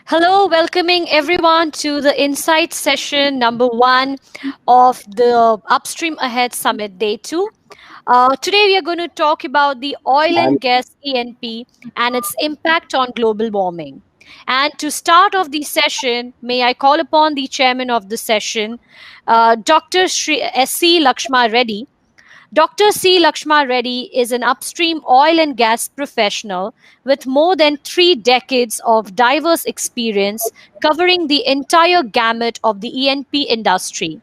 Hello, welcoming everyone to the Insight session number one of the Upstream Ahead Summit Day 2. Today, we are going to talk about the oil and gas ENP and its impact on global warming. And to start off the session, may I call upon the chairman of the session, Dr. S.C. Lakshma Reddy. Dr. C. Lakshma Reddy is an upstream oil and gas professional with more than 3 decades of diverse experience covering the entire gamut of the E&P industry.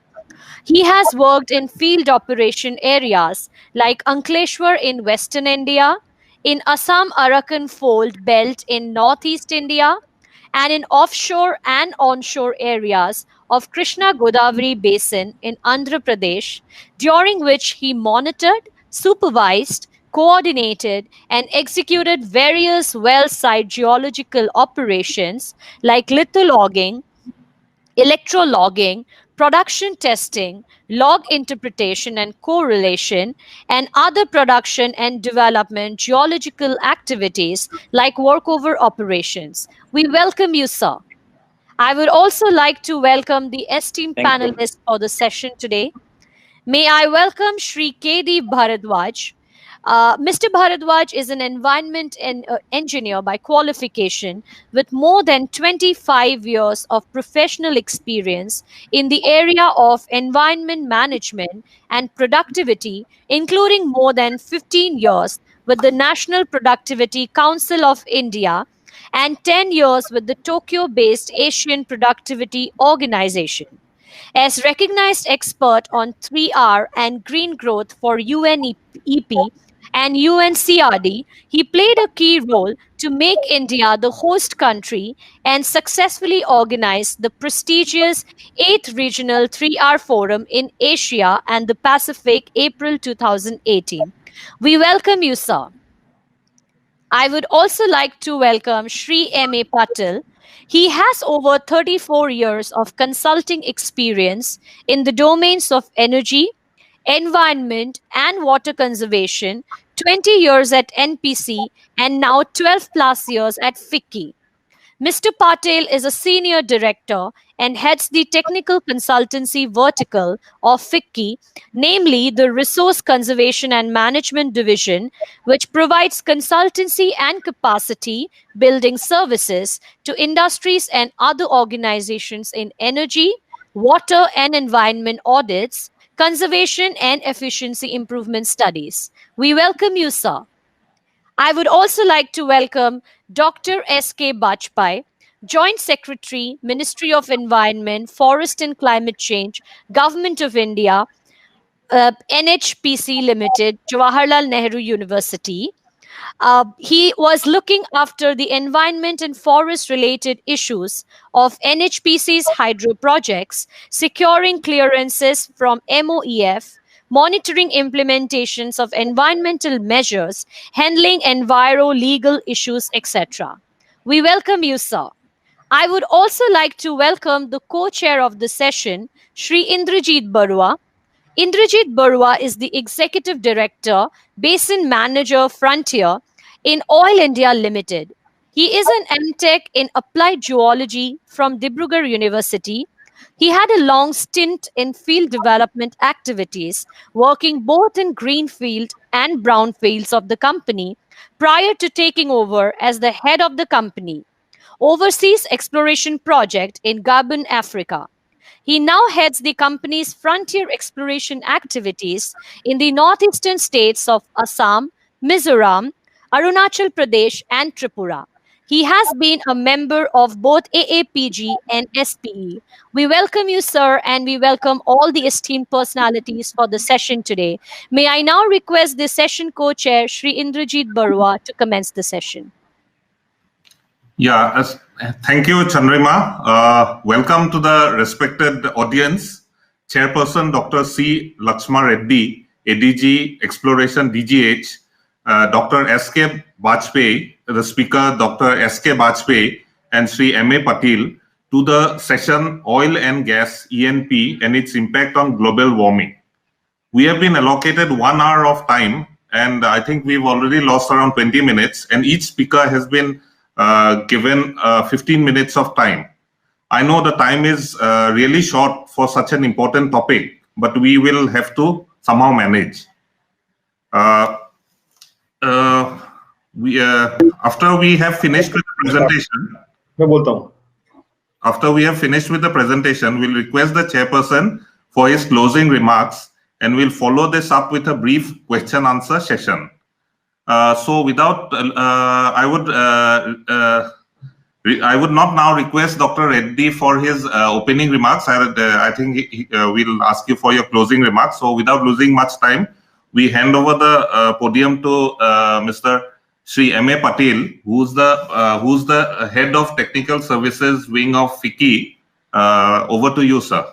He has worked in field operation areas like Ankleshwar in western India, in Assam Arakan Fold Belt in northeast India, and in offshore and onshore areas of Krishna Godavari Basin in Andhra Pradesh, during which he monitored, supervised, coordinated, and executed various well site geological operations like lithologging, electrologging, production testing, log interpretation and correlation, and other production and development geological activities like workover operations. We welcome you, sir. I would also like to welcome the esteemed Thank you. panelists for the session today. May I welcome Shri K.D. Bharadwaj. Mr. Bharadwaj is an engineer by qualification with more than 25 years of professional experience in the area of environment management and productivity, including more than 15 years with the National Productivity Council of India and 10 years with the Tokyo based Asian Productivity Organization. As recognized expert on 3R and green growth for UNEP and UNCRD, he played a key role to make India the host country and successfully organize the prestigious 8th Regional 3R Forum in Asia and the Pacific April 2018. We welcome you, sir. I would also like to welcome Shri M.A. Patil. He has over 34 years of consulting experience in the domains of energy, environment, and water conservation, 20 years at NPC, and now 12 plus years at FICCI. Mr. Patel is a senior director and heads the technical consultancy vertical of FICCI, namely the Resource Conservation and Management Division, which provides consultancy and capacity building services to industries and other organizations in energy, water and environment audits, conservation and efficiency improvement studies. We welcome you, sir. I would also like to welcome Dr. S.K. Bajpai, Joint Secretary, Ministry of Environment, Forest and Climate Change, Government of India, NHPC Limited, Jawaharlal Nehru University. He was looking after the environment and forest related issues of NHPC's hydro projects, securing clearances from MOEF, monitoring implementations of environmental measures, handling enviro legal issues, etc. We welcome you, sir. I would also like to welcome the co-chair of the session, Shri Indrajit Barua. Indrajit Barua is the Executive Director, Basin Manager Frontier in Oil India Limited. He is an MTech in Applied Geology from Dibrugarh University. He had a long stint in field development activities, working both in greenfield and brownfields of the company prior to taking over as the head of the company overseas exploration project in Gabon, Africa. He now heads the company's frontier exploration activities in the northeastern states of Assam, Mizoram, Arunachal Pradesh, and Tripura. He has been a member of both AAPG and SPE. We welcome you, sir, and we welcome all the esteemed personalities for the session today. May I now request the session co-chair, Shri Indrajit Barua, to commence the session. Yeah, thank you, Chandrima. Welcome to the respected audience. Chairperson Dr. C. Lakshma Reddy, ADG Exploration DGH, Dr. S.K. Bajpai, the speaker Dr. S.K. Bajpai, and Sri M.A. Patil to the session Oil and Gas ENP and its impact on global warming. We have been allocated 1 hour of time, and I think we've already lost around 20 minutes, and each speaker has been given 15 minutes of time. I know the time is really short for such an important topic, but we will have to somehow manage. After we have finished with the presentation, we'll request the chairperson for his closing remarks, and we'll follow this up with a brief question-answer session. So, without, I would not now request Dr. Reddy for his opening remarks. I think we'll ask you for your closing remarks. So, without losing much time, we hand over the podium to Mr. Shri M.A. Patil, who's the head of Technical Services Wing of FICCI. Over to you, sir.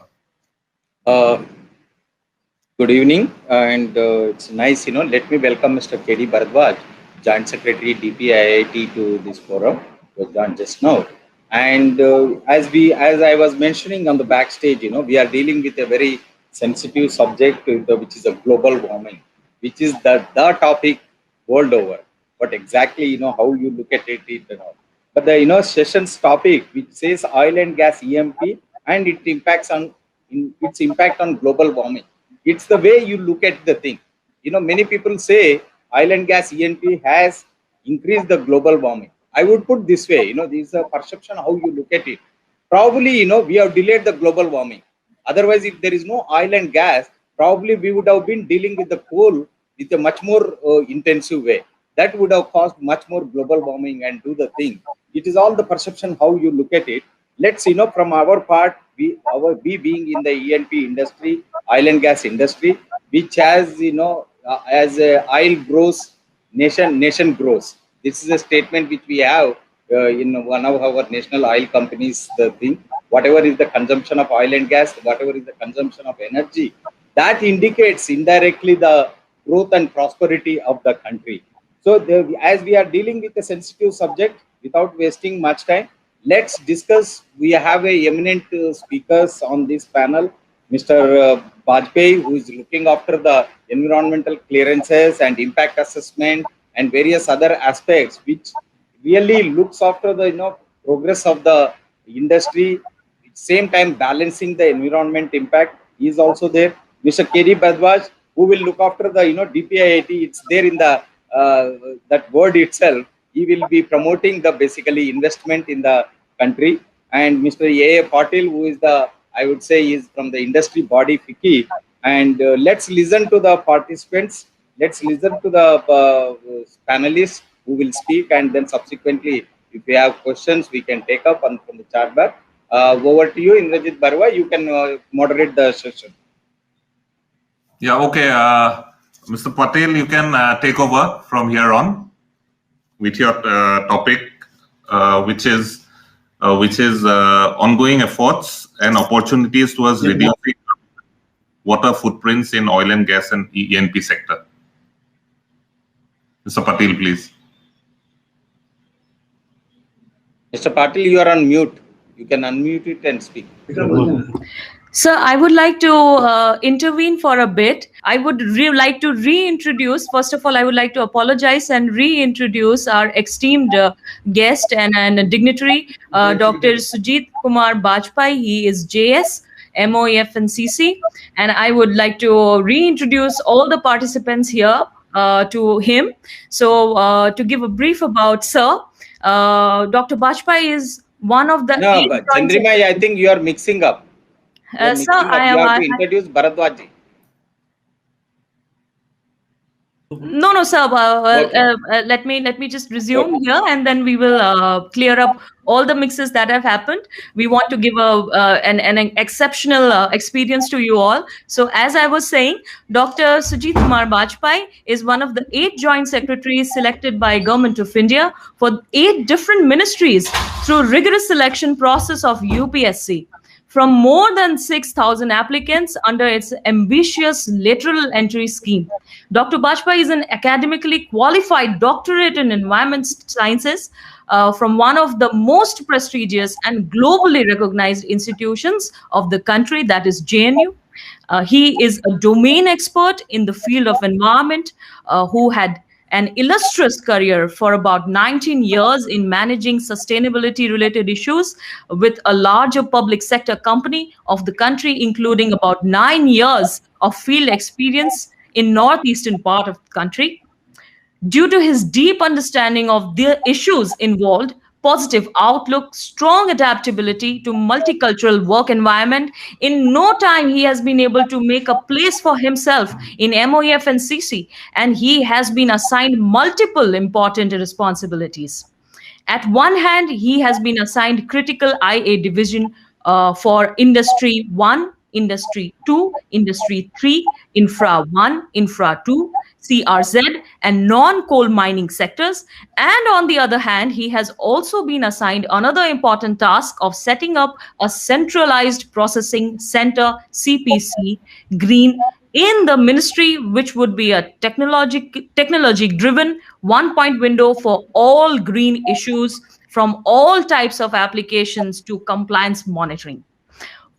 Good evening, and it's nice, let me welcome Mr. K.D. Bharadwaj, Joint Secretary DPIIT, to this forum. It was done just now. And as I was mentioning on the backstage, we are dealing with a very sensitive subject, which is a global warming, which is the topic world over. But exactly, how you look at it, But the, session's topic, which says oil and gas EMP and its impact on global warming. It's the way you look at the thing. Many people say oil and gas EMP has increased the global warming. I would put this way, this is a perception how you look at it. Probably, we have delayed the global warming. Otherwise, if there is no oil and gas, probably we would have been dealing with the coal with a much more intensive way. That would have caused much more global warming and do the thing. It is all the perception how you look at it. Let's, from our part, we being in the E&P industry, oil and gas industry, which has, as oil grows, nation grows. This is a statement which we have in one of our national oil companies, the thing. Whatever is the consumption of oil and gas, whatever is the consumption of energy, that indicates indirectly the growth and prosperity of the country. So, as we are dealing with a sensitive subject, without wasting much time, let's discuss. We have a eminent speakers on this panel, Mr. Bajpai, who is looking after the environmental clearances and impact assessment and various other aspects, which really looks after the progress of the industry. At the same time, balancing the environment impact is also there. Mr. K.D. Bharadwaj, who will look after the DPIIT. It's there in the that word itself. He will be promoting the basically investment in the country. And Mr. A.A. Patil, who is I would say is from the industry body FICCI. And let's listen to the participants. Let's listen to the panelists who will speak, and then subsequently, if we have questions, we can take up from the chat bar. Over to you, Indrajit Barua. You can moderate the session. Yeah, okay. Mr. Patel, you can take over from here on with your topic, which is ongoing efforts and opportunities towards reducing water footprints in oil and gas and E&P sector. Mr. Patel, please. Mr. Patil, you are on mute. You can unmute it and speak. Sir, I would like to intervene for a bit. I would like to reintroduce, first of all, I would like to apologize and reintroduce our esteemed guest and dignitary, Dr. Sujit Kumar Bajpai. He is JS, MOEF and CC. And I would like to reintroduce all the participants here to him. So to give a brief about Sir, Dr. Bajpai is one of the... No, but Chandrima, I think you are mixing up. Sir, I am... You have to introduce Bharadwaj. No, sir. Okay. Let me just resume here, and then we will clear up all the mixes that have happened. We want to give an exceptional experience to you all. So, as I was saying, Dr. Sujit Kumar Bajpai is one of the 8 joint secretaries selected by Government of India for 8 different ministries through rigorous selection process of UPSC. From more than 6,000 applicants under its ambitious lateral entry scheme. Dr. Bajpai is an academically qualified doctorate in environment sciences from one of the most prestigious and globally recognized institutions of the country, that is JNU. He is a domain expert in the field of environment who had an illustrious career for about 19 years in managing sustainability related issues with a larger public sector company of the country, including about 9 years of field experience in northeastern part of the country. Due to his deep understanding of the issues involved, positive outlook, strong adaptability to multicultural work environment, in no time he has been able to make a place for himself in MOEF and CC, and he has been assigned multiple important responsibilities. At one hand, he has been assigned critical IA division for Industry 1, Industry 2, Industry 3, Infra 1, Infra 2, CRZ, and non coal mining sectors. And on the other hand, he has also been assigned another important task of setting up a centralized processing center, CPC, green, in the ministry, which would be a technology driven one point window for all green issues from all types of applications to compliance monitoring.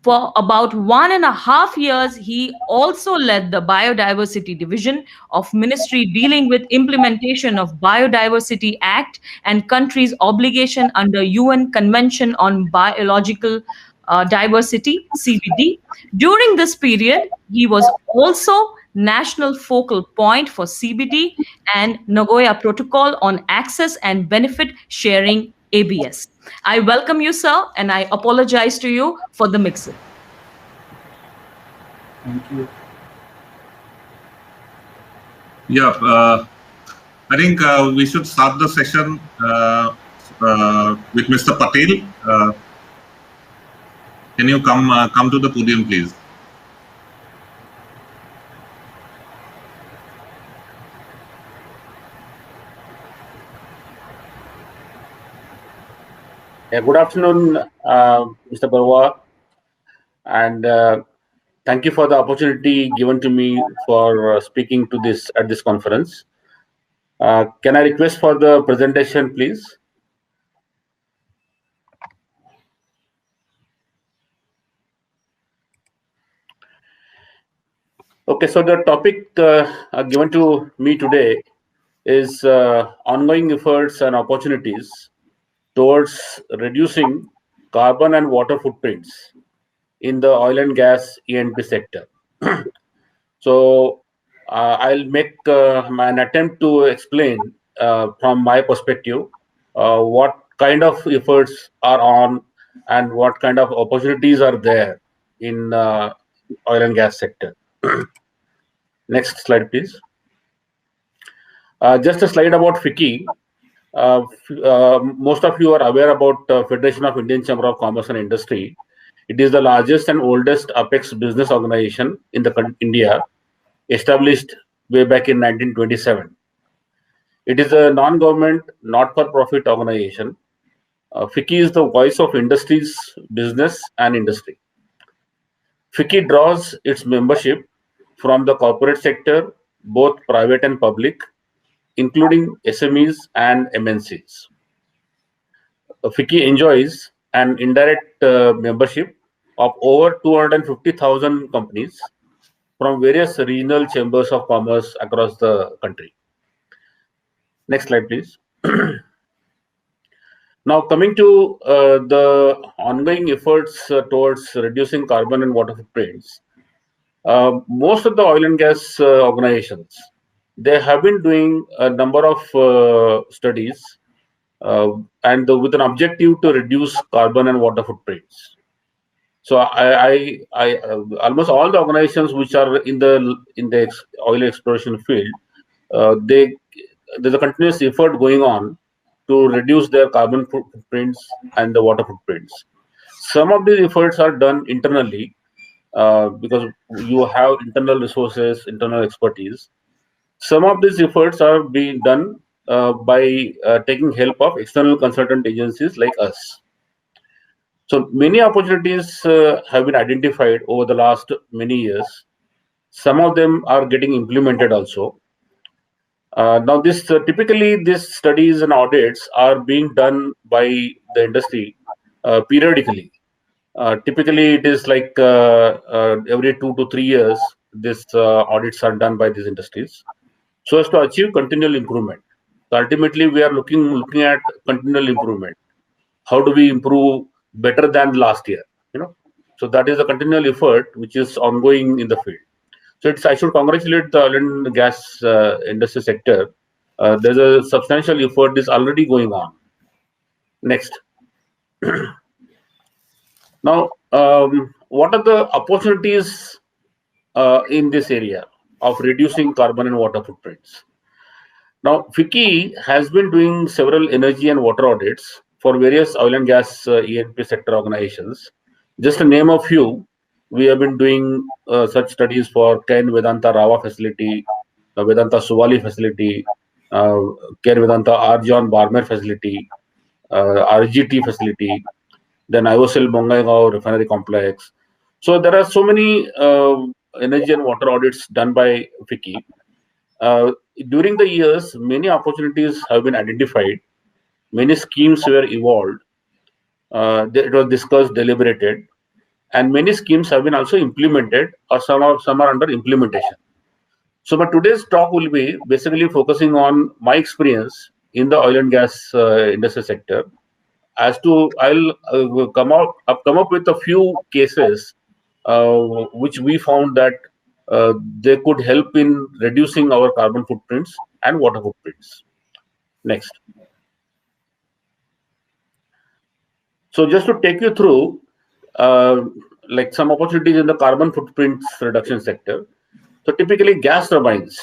For about 1.5 years, he also led the biodiversity division of ministry dealing with implementation of Biodiversity Act and countries' obligation under UN Convention on Biological Diversity, CBD. During this period, he was also national focal point for CBD and Nagoya Protocol on Access and Benefit Sharing, ABS. I welcome you, sir, and I apologize to you for the mix-up. Thank you. Yeah, I think we should start the session with Mr. Patel. Can you come to the podium, please? Yeah, good afternoon, Mr. Barwa, and thank you for the opportunity given to me for speaking to this at this conference. Can I request for the presentation, please? Okay, so the topic given to me today is ongoing efforts and opportunities towards reducing carbon and water footprints in the oil and gas E&P sector. So I'll make an attempt to explain from my perspective what kind of efforts are on and what kind of opportunities are there in oil and gas sector. Next slide, please. Just a slide about FICCI. Most of you are aware about Federation of Indian Chamber of Commerce and Industry. It is the largest and oldest apex business organization in India, established way back in 1927. It is a non-government, not-for-profit organization. FICCI is the voice of industries, business, and industry. FICCI draws its membership from the corporate sector, both private and public, including SMEs and MNCs. FICCI enjoys an indirect membership of over 250,000 companies from various regional chambers of commerce across the country. Next slide, please. Now, coming to the ongoing efforts towards reducing carbon and water footprints, most of the oil and gas organizations, they have been doing a number of studies and with an objective to reduce carbon and water footprints. So almost all the organizations which are in the oil exploration field, there's a continuous effort going on to reduce their carbon footprints and the water footprints. Some of these efforts are done internally because you have internal resources, internal expertise. Some of these efforts are being done by taking help of external consultant agencies like us. So many opportunities have been identified over the last many years. Some of them are getting implemented also. Now, typically these studies and audits are being done by the industry periodically. Typically, it is like every 2 to 3 years, these audits are done by these industries. so as to achieve continual improvement. So ultimately, we are looking at continual improvement. How do we improve better than last year? So that is a continual effort which is ongoing in the field. So I should congratulate the oil and gas industry sector. There's a substantial effort is already going on. Next. Now, what are the opportunities in this area of reducing carbon and water footprints? Now, FICCI has been doing several energy and water audits for various oil and gas E&P sector organizations. Just to name a few, we have been doing such studies for Ken Vedanta Rawa facility, Vedanta Suvali facility, Ken Vedanta Arjan Barmer facility, RGT facility, then IOCL Bongaigaon refinery complex. So there are so many energy and water audits done by FICCI. During the years, many opportunities have been identified, many schemes were evolved, it was discussed, deliberated, and many schemes have been also implemented, or some are under implementation. So but today's talk will be basically focusing on my experience in the oil and gas industry sector. As to I'll come up with a few cases which we found that they could help in reducing our carbon footprints and water footprints. Next. So just to take you through like some opportunities in the carbon footprints reduction sector. So typically gas turbines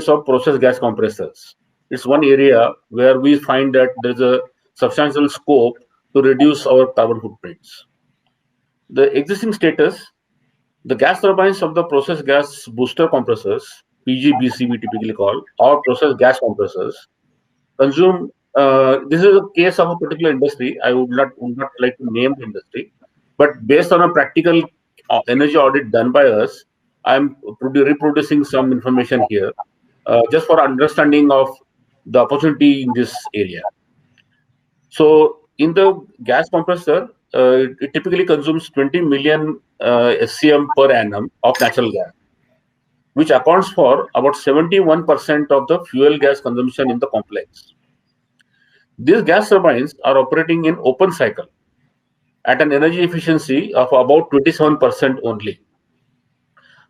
or process gas compressors. It's one area where we find that there's a substantial scope to reduce our carbon footprints. The existing status, the gas turbines of the process gas booster compressors, PGBC we typically call, or process gas compressors, consume, this is a case of a particular industry. I would not like to name the industry, but based on a practical energy audit done by us, I'm reproducing some information here, just for understanding of the opportunity in this area. So in the gas compressor, it typically consumes 20 million SCM per annum of natural gas, which accounts for about 71% of the fuel gas consumption in the complex. These gas turbines are operating in open cycle at an energy efficiency of about 27% only,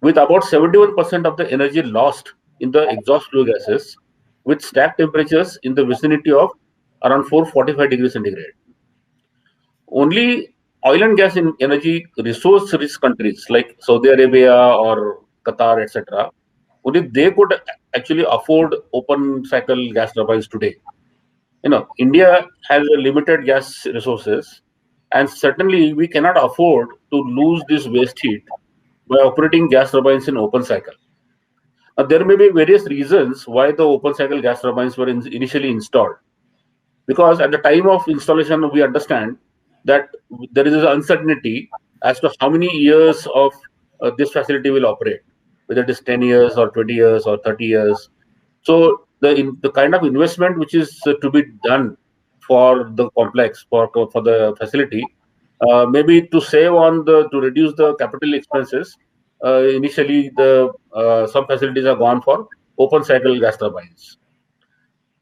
with about 71% of the energy lost in the exhaust flue gases, with stack temperatures in the vicinity of around 445 degrees centigrade. Only oil and gas in energy resource rich countries like Saudi Arabia or Qatar, etc., only they could actually afford open cycle gas turbines today. India has a limited gas resources, and certainly we cannot afford to lose this waste heat by operating gas turbines in open cycle. There may be various reasons why the open cycle gas turbines were initially installed. Because at the time of installation, we understand that there is an uncertainty as to how many years of this facility will operate, whether it is 10 years or 20 years or 30 years. So the kind of investment which is to be done for the complex, for the facility, maybe to save on to reduce the capital expenses, initially some facilities are gone for open cycle gas turbines.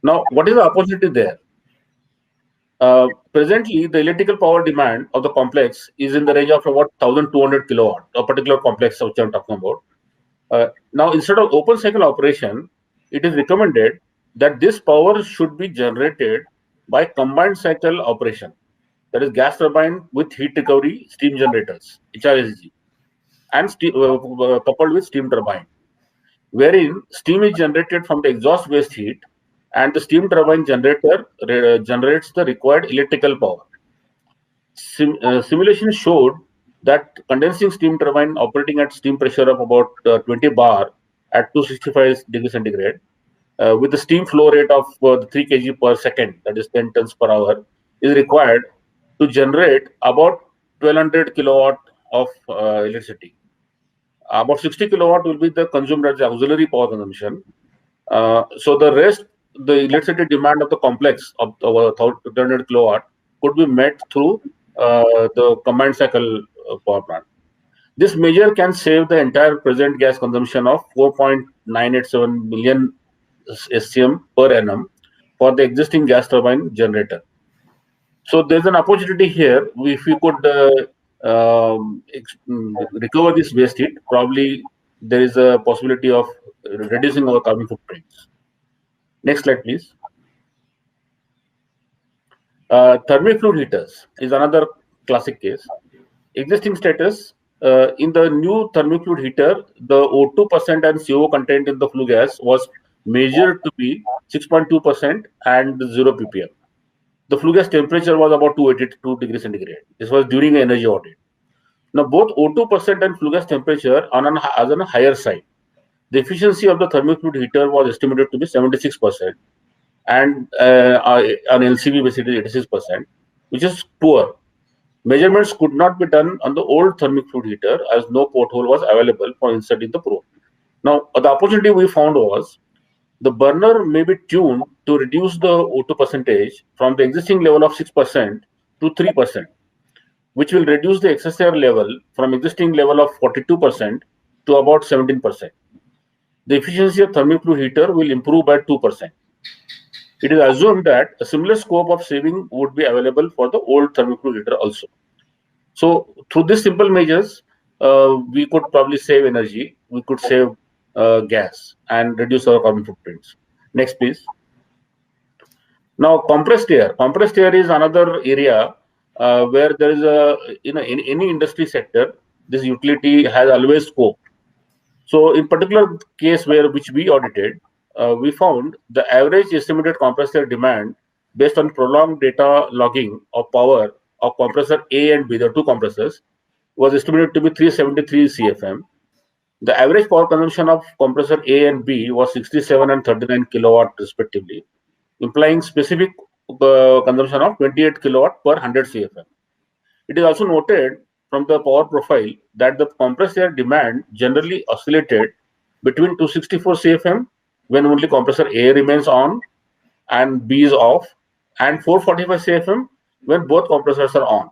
Now, what is the opportunity there? Presently, the electrical power demand of the complex is in the range of about 1,200 kilowatt, a particular complex which I'm talking about. Now, instead of open cycle operation, it is recommended that this power should be generated by combined cycle operation, that is gas turbine with heat recovery steam generators, HRSG, and coupled with steam turbine, wherein steam is generated from the exhaust waste heat and the steam turbine generator generates the required electrical power. Simulation showed that condensing steam turbine operating at steam pressure of about 20 bar at 265 degrees centigrade with the steam flow rate of 3 kg per second, that is 10 tons per hour, is required to generate about 1200 kilowatt of electricity. About 60 kilowatt will be the consumed as auxiliary power consumption. So the rest, the electricity demand of the complex of 1200 kilowatt could be met through the combined cycle power plant. This measure can save the entire present gas consumption of 4.987 million SCM per annum for the existing gas turbine generator. So there's an opportunity here. If we could recover this waste heat, probably there is a possibility of reducing our carbon footprints. Next slide, please. Thermic fluid heaters is another classic case. Existing status, in the new thermic fluid heater, the O2% and CO content in the flue gas was measured to be 6.2% and 0 ppm. The flue gas temperature was about 282 degrees centigrade. This was during an energy audit. Now, both O2% and flue gas temperature are on a higher side. The efficiency of the thermic fluid heater was estimated to be 76%, and on LCV basically 86%, which is poor. Measurements could not be done on the old thermic fluid heater as no porthole was available for inserting the probe. Now, the opportunity we found was the burner may be tuned to reduce the O2 percentage from the existing level of 6% to 3%, which will reduce the excess air level from existing level of 42% to about 17%. The efficiency of thermic fluid heater will improve by 2%. It is assumed that a similar scope of saving would be available for the old thermic fluid heater also. So through these simple measures, we could probably save energy, we could save gas and reduce our carbon footprints. Next, please. Now, compressed air. Compressed air is another area where there is a, in any industry sector, this utility has always scope. So in particular case which we audited, we found the average estimated compressed air demand based on prolonged data logging of power of compressor A and B, the two compressors, was estimated to be 373 CFM. The average power consumption of compressor A and B was 67 and 39 kilowatt respectively, implying specific consumption of 28 kilowatt per 100 CFM. It is also noted from the power profile that the compressed air demand generally oscillated between 264 CFM when only compressor A remains on and B is off, and 445 CFM when both compressors are on.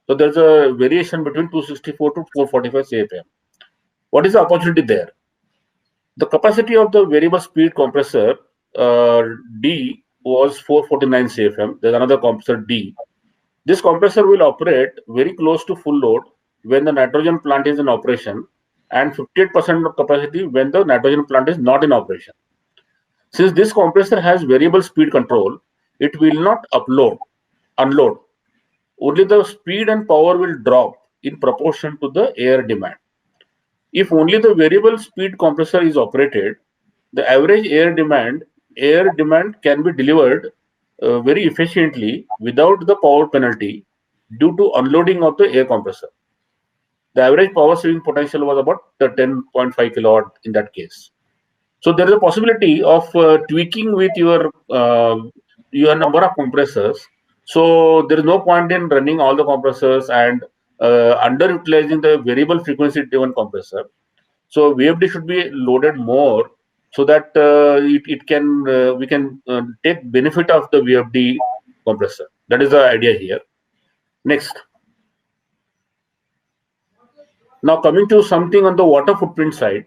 So there's a variation between 264 to 445 CFM. What is the opportunity there? The capacity of the variable speed compressor D was 449 CFM. There's another compressor D. This compressor will operate very close to full load when the nitrogen plant is in operation, and 58% of capacity when the nitrogen plant is not in operation. Since this compressor has variable speed control, it will not unload. Only the speed and power will drop in proportion to the air demand. If only the variable speed compressor is operated, the average air demand can be delivered very efficiently without the power penalty due to unloading of the air compressor. The average power saving potential was about 10.5 kilowatt in that case. So there is a possibility of tweaking with your number of compressors. So there is no point in running all the compressors and underutilizing the variable frequency driven compressor. So VFD should be loaded more so that we can take benefit of the VFD compressor. That is the idea here. Next. Now coming to something on the water footprint side.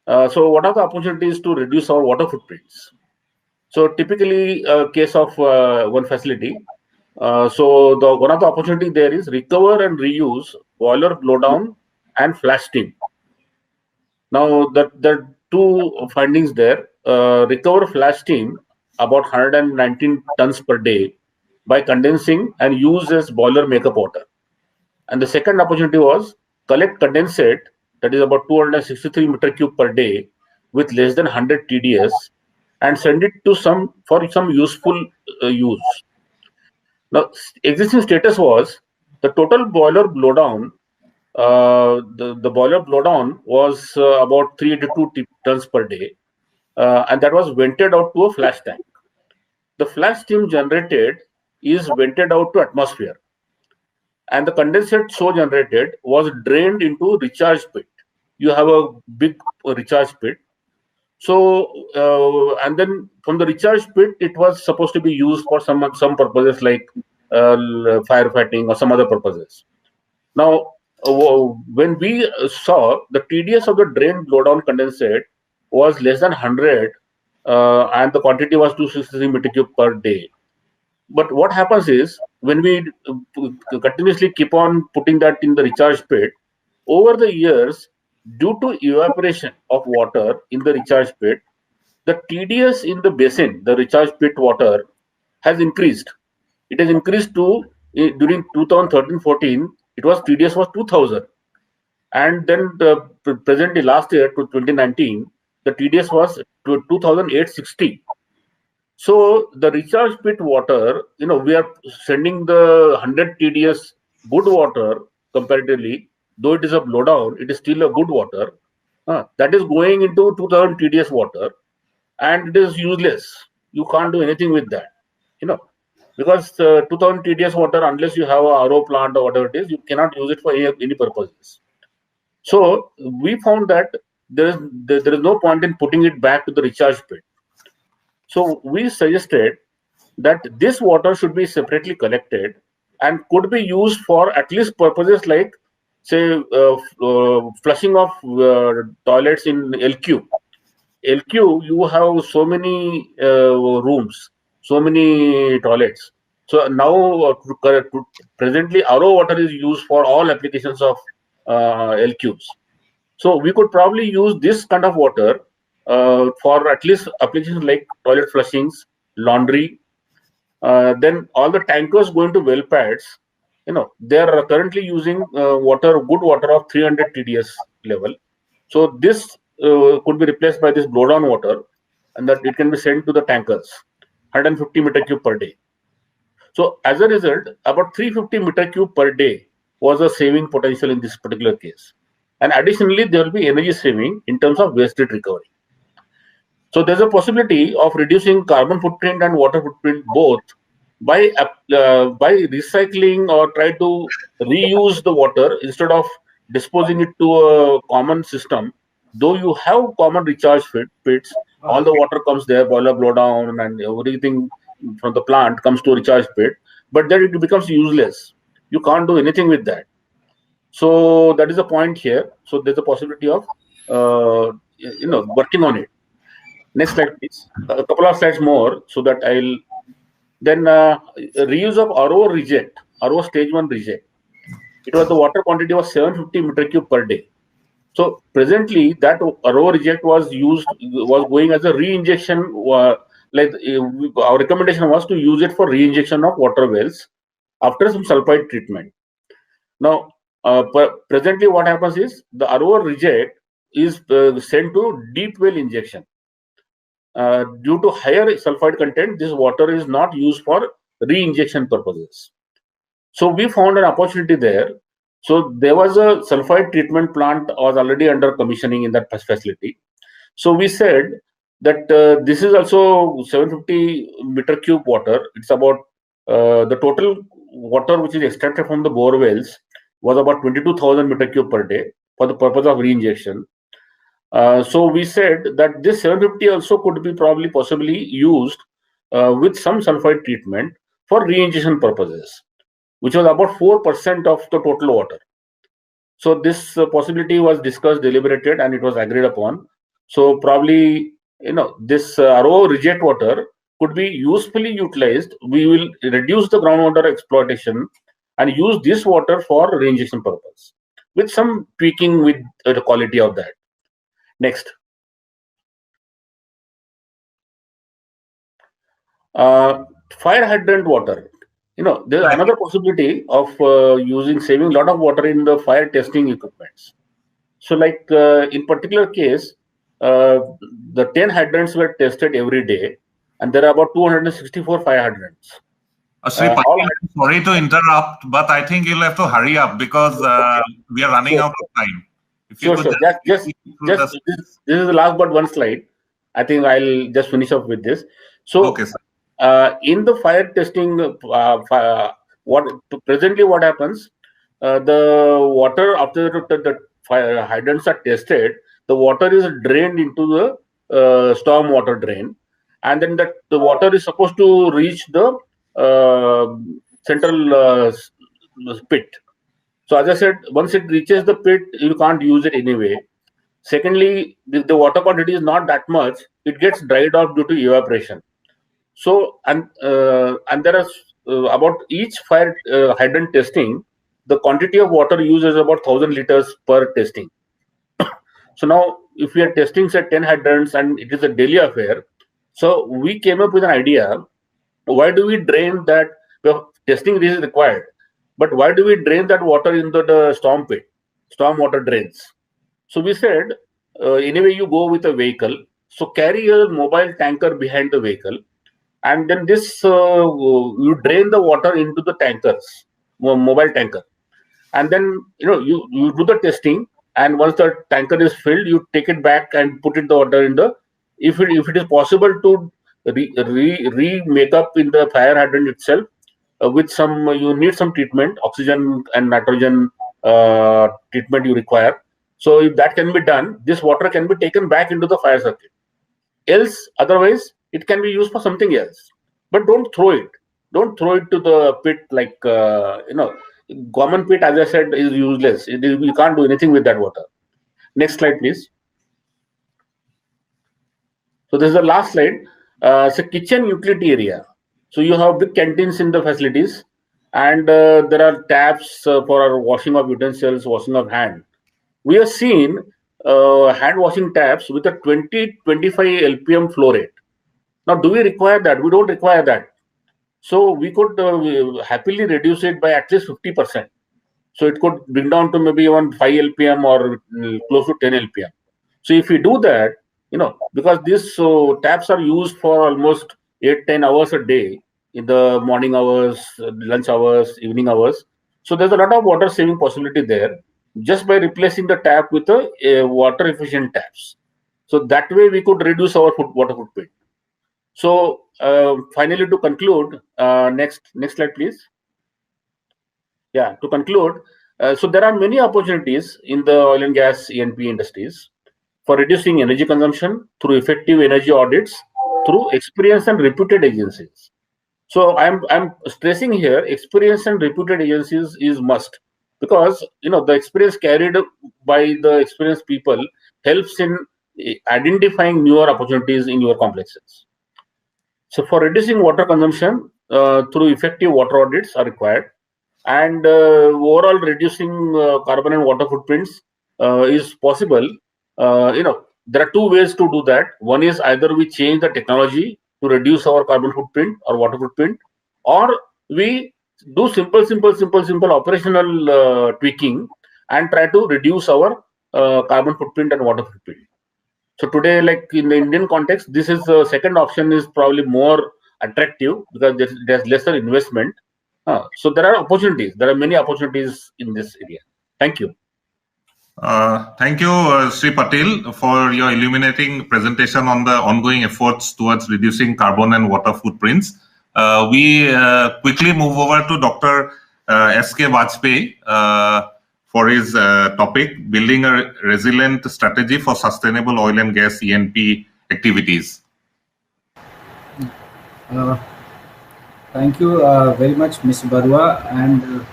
So what are the opportunities to reduce our water footprints? So typically a case of one facility. So one of the opportunity there is recover and reuse boiler blowdown and flash steam. Now there are two findings there. Recover flash steam about 119 tons per day by condensing and use as boiler makeup water. And the second opportunity was collect condensate, that is about 263 meter cube per day with less than 100 TDS, and send it to some useful use. Now, existing status was the total boiler blowdown. The boiler blowdown was about 382 tons per day, and that was vented out to a flash tank. The flash steam generated is vented out to atmosphere, and the condensate so generated was drained into recharge pit. You have a big recharge pit. So, and then from the recharge pit, it was supposed to be used for some purposes like firefighting or some other purposes. Now, when we saw the TDS of the drain blowdown condensate was less than 100, and the quantity was 263 meter cube per day. But what happens is when we continuously keep on putting that in the recharge pit, over the years, due to evaporation of water in the recharge pit, the TDS in the basin, the recharge pit water, has increased. It has increased to during 2013-14, it was TDS was 2000, and then presently last year to 2019, the TDS was to 2860. So the recharge pit water, we are sending the 100 TDS good water comparatively, though it is a blowdown, it is still a good water. That is going into 2000 TDS water, and it is useless. You can't do anything with that, because 2000 TDS water, unless you have a RO plant or whatever it is, you cannot use it for any purposes. So we found that there is no point in putting it back to the recharge pit. So we suggested that this water should be separately collected and could be used for at least purposes like, say, flushing of toilets in LQ. LQ, you have so many rooms, so many toilets. So now, presently, RO water is used for all applications of LQs. So we could probably use this kind of water for at least applications like toilet flushings, laundry. Then all the tankers going to well pads, they are currently using good water of 300 TDS level. So this could be replaced by this blowdown water, and that it can be sent to the tankers, 150 meter cube per day. So as a result, about 350 meter cube per day was a saving potential in this particular case. And additionally, there will be energy saving in terms of waste heat recovery. So there's a possibility of reducing carbon footprint and water footprint both by recycling or try to reuse the water instead of disposing it to a common system. Though you have common recharge pits, all the water comes there, boiler blow down, and everything from the plant comes to a recharge pit, but then it becomes useless. You can't do anything with that. So that is the point here. So there's a possibility of working on it. Next slide, please. A couple of slides more, so that I'll then reuse of RO reject, RO stage 1 reject. It was the water quantity was 750 meter cube per day. So presently, that RO reject was going as a re-injection. Our recommendation was to use it for re-injection of water wells after some sulfide treatment. Now, presently, what happens is the RO reject is sent to deep well injection. Due to higher sulfide content, this water is not used for re-injection purposes. So we found an opportunity there. So there was a sulfide treatment plant was already under commissioning in that facility. So we said that this is also 750 meter cube water. It's about the total water which is extracted from the bore wells was about 22,000 meter cube per day for the purpose of re-injection. So we said that this 750 also could be possibly used with some sulfide treatment for re-injection purposes, which was about 4% of the total water. So this possibility was discussed, deliberated, and it was agreed upon. So probably, this RO reject water could be usefully utilized. We will reduce the groundwater exploitation and use this water for re-injection purpose with some tweaking with the quality of that. Next. Fire hydrant water. There's another possibility of saving a lot of water in the fire testing equipments. So like in particular case, the 10 hydrants were tested every day, and there are about 264 fire hydrants. Sorry to interrupt, but I think you'll have to hurry up because we are running out of time. Sure. This is the last but one slide. I think I'll just finish up with this. So, okay, sir. In the fire testing, presently what happens? The water after the fire hydrants are tested, the water is drained into the storm water drain, and then the water is supposed to reach the central pit. So as I said, once it reaches the pit, you can't use it anyway. Secondly, the water quantity is not that much. it gets dried off due to evaporation. So, and there are about each fire hydrant testing, the quantity of water used is about 1,000 liters per testing. So now, if we are testing say 10 hydrants and it is a daily affair, so we came up with an idea. Why do we drain that? Well, testing is required, but why do we drain that water into the storm pit, storm water drains? So we said, anyway, you go with a vehicle, so carry a mobile tanker behind the vehicle, and then this you drain the water into the tankers, mobile tanker, and then you do the testing, and once the tanker is filled, you take it back and put it the water in the. If it is possible to make up in the fire hydrant itself with some, you need some treatment, oxygen and nitrogen treatment you require. So if that can be done, this water can be taken back into the fire circuit. Else, otherwise, it can be used for something else. But don't throw it. Don't throw it to the pit like common pit, as I said, is useless. You can't do anything with that water. Next slide, please. So this is the last slide. It's a kitchen utility area. So you have big canteens in the facilities, and there are taps for our washing of utensils, washing of hand. We have seen hand washing taps with a 20-25 LPM flow rate. Now, do we require that? We don't require that. So we could happily reduce it by at least 50%. So it could bring down to maybe around 5 LPM or close to 10 LPM. So if we do that, because these taps are used for almost 8-10 hours a day in the morning hours, lunch hours, evening hours. So there's a lot of water saving possibility there just by replacing the tap with a water efficient taps. So that way we could reduce our water footprint. So finally, to conclude, next slide, please. Yeah, to conclude, so there are many opportunities in the oil and gas E&P industries for reducing energy consumption through effective energy audits, through experienced and reputed agencies. So I'm stressing here, experienced and reputed agencies is must, because the experience carried by the experienced people helps in identifying newer opportunities in your complexes. So for reducing water consumption through effective water audits are required, and overall reducing carbon and water footprints is possible. There are two ways to do that. One is either we change the technology to reduce our carbon footprint or water footprint, or we do simple operational tweaking and try to reduce our carbon footprint and water footprint. So today, like in the Indian context, this is the second option is probably more attractive because there's lesser investment. So there are opportunities. There are many opportunities in this area. Thank you. Thank you, Sri Patil, for your illuminating presentation on the ongoing efforts towards reducing carbon and water footprints. We quickly move over to Dr. S.K. Vajpayee for his topic, Building a Resilient Strategy for Sustainable Oil and Gas E&P Activities. Thank you very much, Mr. Barua, and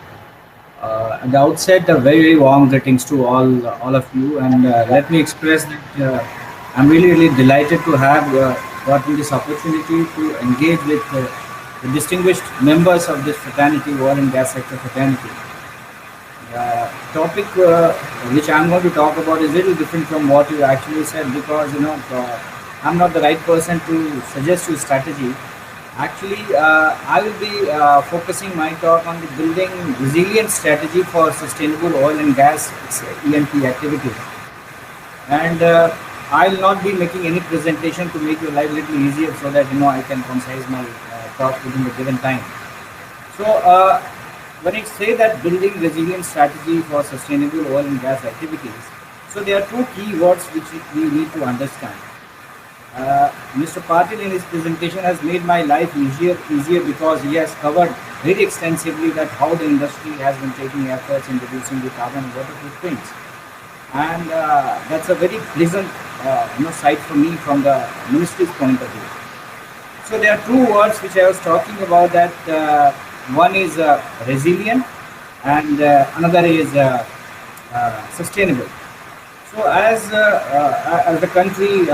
at the outset, very warm greetings to all of you, and let me express that I'm really delighted to have gotten this opportunity to engage with the distinguished members of this fraternity, oil and gas sector fraternity. The topic which I'm going to talk about is a little different from what you actually said, because I'm not the right person to suggest you strategy. Actually, I will be focusing my talk on the building resilient strategy for sustainable oil and gas E&P activity. And I'll not be making any presentation to make your life a little easier so that I can concise my talk within the given time. So when I say that building resilient strategy for sustainable oil and gas activities, so there are two key words which we need to understand. Mr. Patil in his presentation has made my life easier because he has covered very extensively that how the industry has been taking efforts in reducing the carbon and water footprints, and that's a very pleasant sight for me from the ministry's point of view. So there are two words which I was talking about, that one is resilient and another is sustainable. So as the country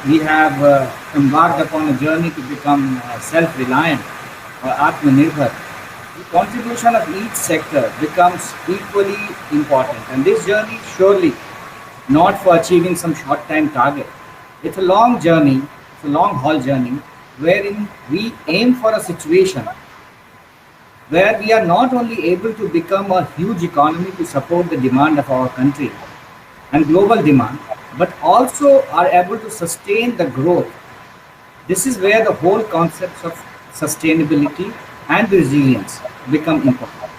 we have embarked upon a journey to become self-reliant or Atmanirbhar, the contribution of each sector becomes equally important. And this journey is surely not for achieving some short-time target. It's a long journey, it's a long-haul journey, wherein we aim for a situation where we are not only able to become a huge economy to support the demand of our country and global demand, but also are able to sustain the growth. This is where the whole concepts of sustainability and resilience become important.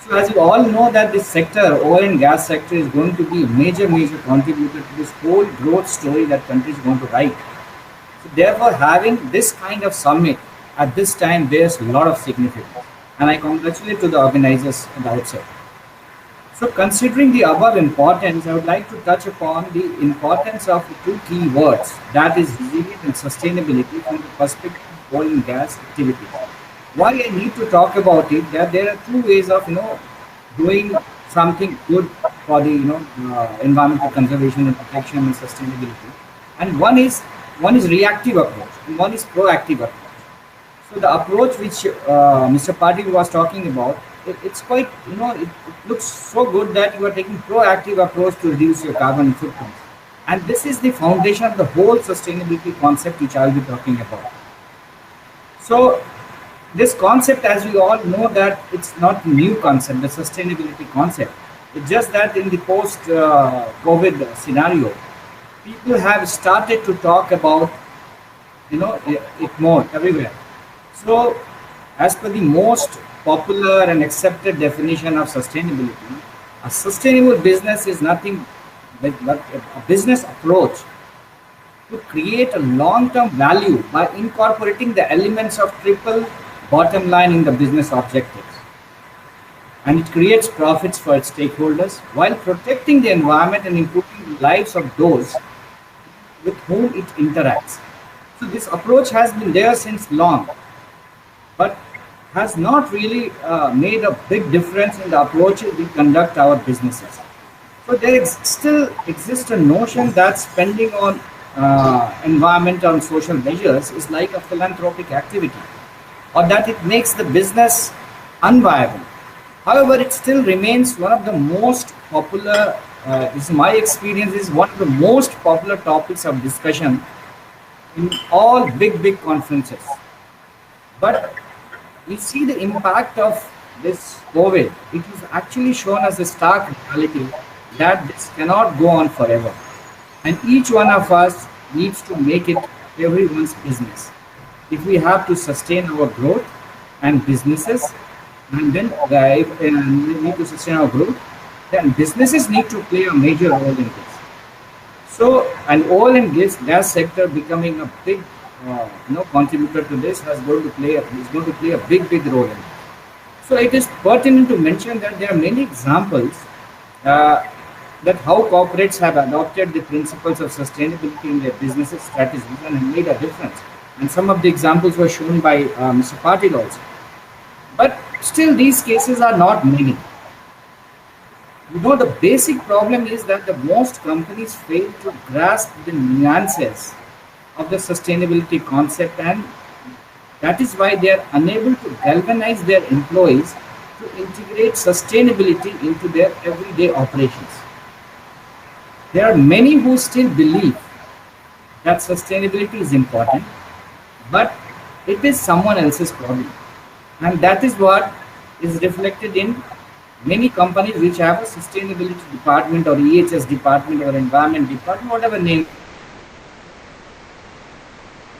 So as you all know that this sector, oil and gas sector, is going to be a major contributor to this whole growth story that country is going to write. So therefore, having this kind of summit at this time bears a lot of significance. And I congratulate to the organizers at the outset. So considering the above importance, I would like to touch upon the importance of the two key words, that is resilience and sustainability from the perspective of oil and gas activity. Why I need to talk about it, that there are two ways of doing something good for the environmental conservation and protection and sustainability, and one is reactive approach and one is proactive approach. So the approach which Mr. Patil was talking about, it's quite it looks so good that you are taking proactive approach to reduce your carbon footprint, and this is the foundation of the whole sustainability concept which I will be talking about. So this concept, as we all know, that it's not a new concept, the sustainability concept. It's just that in the post-COVID scenario, people have started to talk about it more everywhere. So as per the most popular and accepted definition of sustainability, a sustainable business is nothing but a business approach to create a long-term value by incorporating the elements of triple bottom line in the business objectives. And it creates profits for its stakeholders while protecting the environment and improving the lives of those with whom it interacts. So this approach has been there since long, but has not really made a big difference in the approaches we conduct our businesses. So there still exists a notion that spending on environmental and social measures is like a philanthropic activity, or that it makes the business unviable. However, it still remains one of the most popular, this is my experience, is one of the most popular topics of discussion in all big conferences. But we see the impact of this COVID. It is actually shown as a stark reality that this cannot go on forever. And each one of us needs to make it everyone's business. If we have to sustain our growth and businesses, and then we need to sustain our growth, then businesses need to play a major role in this. So, an oil and gas sector becoming a big contributor to this is going to play a big role in it. So, it is pertinent to mention that there are many examples that how corporates have adopted the principles of sustainability in their business strategies and have made a difference. And some of the examples were shown by Mr. Patil also. But still, these cases are not many. The basic problem is that the most companies fail to grasp the nuances of the sustainability concept, and that is why they are unable to galvanize their employees to integrate sustainability into their everyday operations. There are many who still believe that sustainability is important, but it is someone else's problem. And that is what is reflected in many companies which have a sustainability department or EHS department or environment department, whatever name,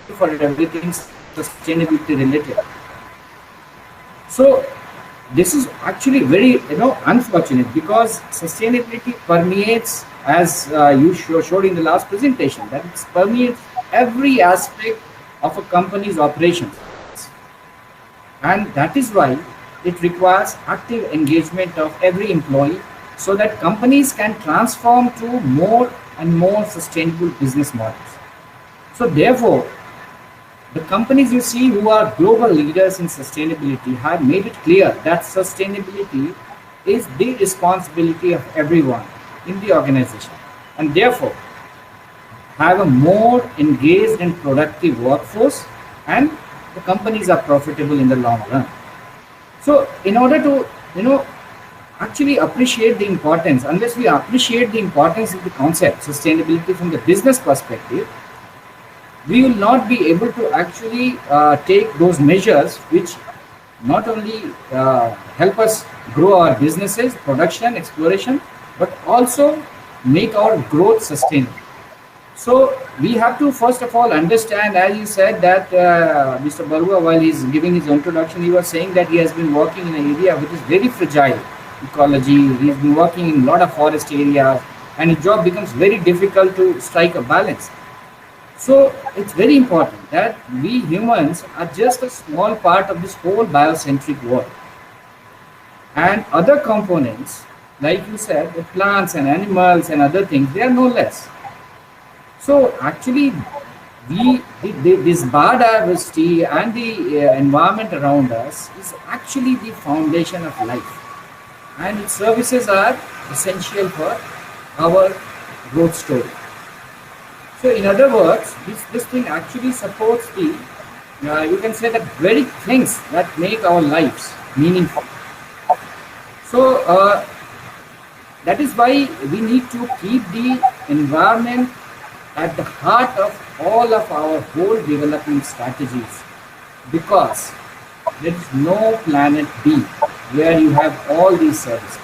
for everything sustainability related. So this is actually very unfortunate, because sustainability permeates, as you showed in the last presentation, that it permeates every aspect of a company's operations, and that is why it requires active engagement of every employee so that companies can transform to more and more sustainable business models. So therefore, the companies you see who are global leaders in sustainability have made it clear that sustainability is the responsibility of everyone in the organization. And therefore, have a more engaged and productive workforce, and the companies are profitable in the long run. So in order to, actually appreciate the importance, unless we appreciate the importance of the concept sustainability from the business perspective, we will not be able to actually take those measures which not only help us grow our businesses, production, exploration, but also make our growth sustainable. So we have to first of all understand, as you said, that Mr. Barua, while he's giving his introduction, he was saying that he has been working in an area which is very fragile ecology. He's been working in a lot of forest areas, and his job becomes very difficult to strike a balance. So it's very important that we humans are just a small part of this whole biocentric world. And other components, like you said, the plants and animals and other things, they are no less. So actually, this biodiversity and the environment around us is actually the foundation of life. And its services are essential for our growth story. So in other words, this thing actually supports the, you can say, the very things that make our lives meaningful. So that is why we need to keep the environment at the heart of all of our whole development strategies, because there is no planet B where you have all these services.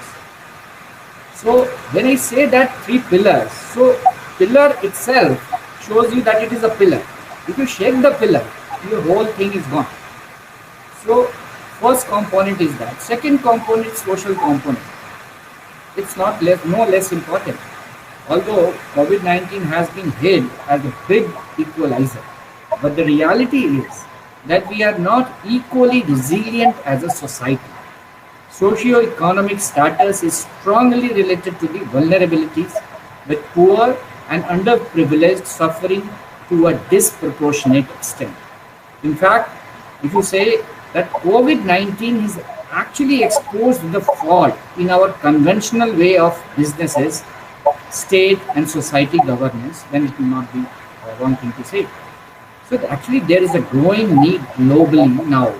So when I say that 3 pillars, so pillar itself shows you that it is a pillar. If you shake the pillar, your whole thing is gone. So first component is that. Second component is social component. It's no less important. Although COVID-19 has been hailed as a big equalizer, but the reality is that we are not equally resilient as a society. Socio-economic status is strongly related to the vulnerabilities, with poor and underprivileged suffering to a disproportionate extent. In fact, if you say that COVID-19 has actually exposed the fault in our conventional way of businesses, state and society governance, then it will not be a wrong thing to say. So actually there is a growing need globally now,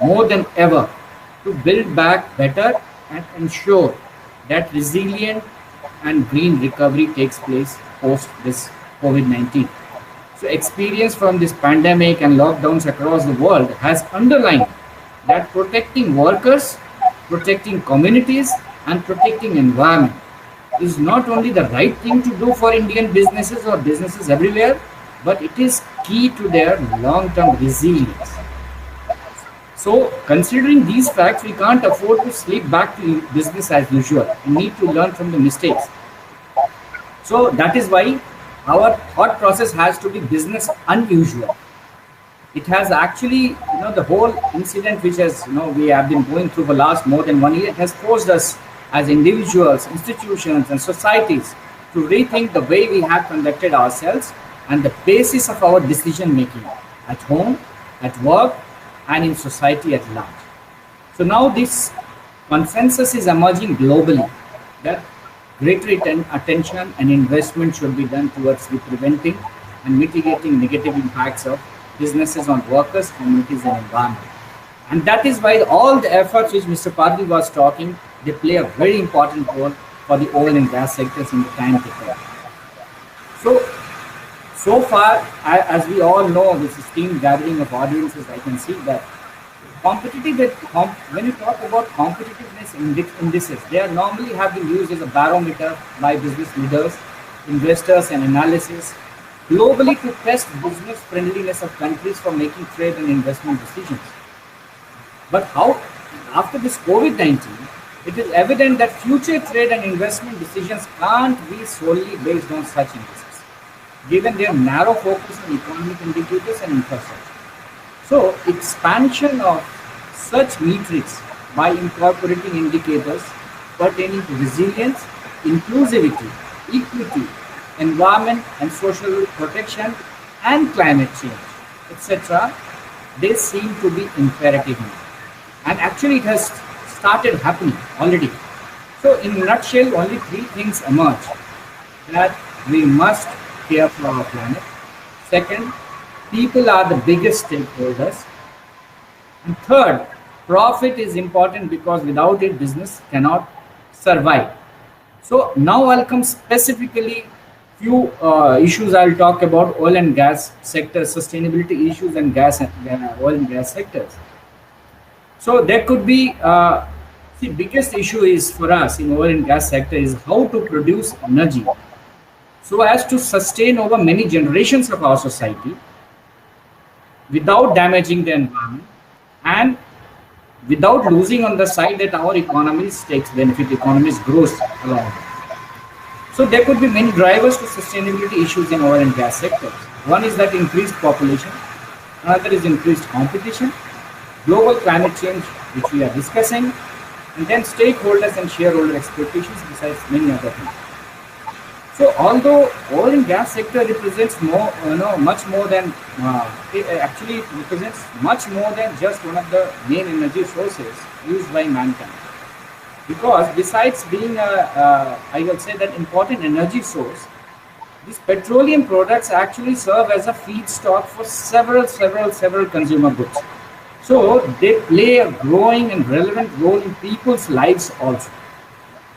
more than ever, to build back better and ensure that resilient and green recovery takes place post this COVID-19. So experience from this pandemic and lockdowns across the world has underlined that protecting workers, protecting communities, and protecting environment is not only the right thing to do for Indian businesses or businesses everywhere, but it is key to their long-term resilience. So considering these facts, we can't afford to slip back to business as usual. We need to learn from the mistakes. So that is why our thought process has to be business unusual. It has actually, the whole incident which has, we have been going through for the last more than 1 year, it has forced us as individuals, institutions, and societies to rethink the way we have conducted ourselves and the basis of our decision making at home, at work, and in society at large. So now this consensus is emerging globally that greater attention and investment should be done towards preventing and mitigating negative impacts of businesses on workers, communities, and environment. And that is why all the efforts which Mr. Padri was talking, they play a very important role for the oil and gas sectors in the time to come. So far, as we all know, this esteemed gathering of audiences, I can see that when you talk about competitiveness indices, they are normally have been used as a barometer by business leaders, investors, and analysis globally to test business friendliness of countries for making trade and investment decisions. But how, after this COVID-19, it is evident that future trade and investment decisions can't be solely based on such indices, given their narrow focus on economic indicators and infrastructure. So, expansion of such metrics by incorporating indicators pertaining to resilience, inclusivity, equity, environment and social protection, and climate change, etc., they seem to be imperative now. And actually it has started happening already. So in a nutshell, only 3 things emerge that we must care for our planet. Second, people are the biggest stakeholders. And third, profit is important because without it, business cannot survive. So now I'll come specifically few issues I'll talk about oil and gas sector, sustainability issues and oil and gas sectors. So there could be, the biggest issue is for us in oil and gas sector is how to produce energy so as to sustain over many generations of our society without damaging the environment and without losing on the side that our economies takes benefit, economies grows along. So there could be many drivers to sustainability issues in oil and gas sectors. One is that increased population, another is increased competition, global climate change, which we are discussing, and then stakeholders and shareholder expectations besides many other things. So although oil and gas sector represents more, much more than, it actually represents much more than just one of the main energy sources used by mankind. Because besides being I will say that important energy source, these petroleum products actually serve as a feedstock for several consumer goods. So they play a growing and relevant role in people's lives also.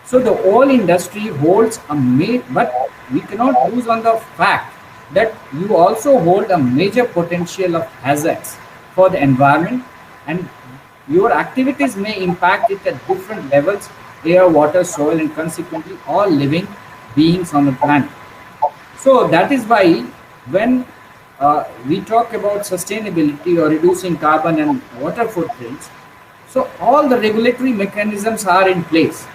So the oil industry holds but we cannot lose on the fact that you also hold a major potential of hazards for the environment, and your activities may impact it at different levels, air, water, soil, and consequently all living beings on the planet. So that is why when we talk about sustainability or reducing carbon and water footprints, so all the regulatory mechanisms are in place.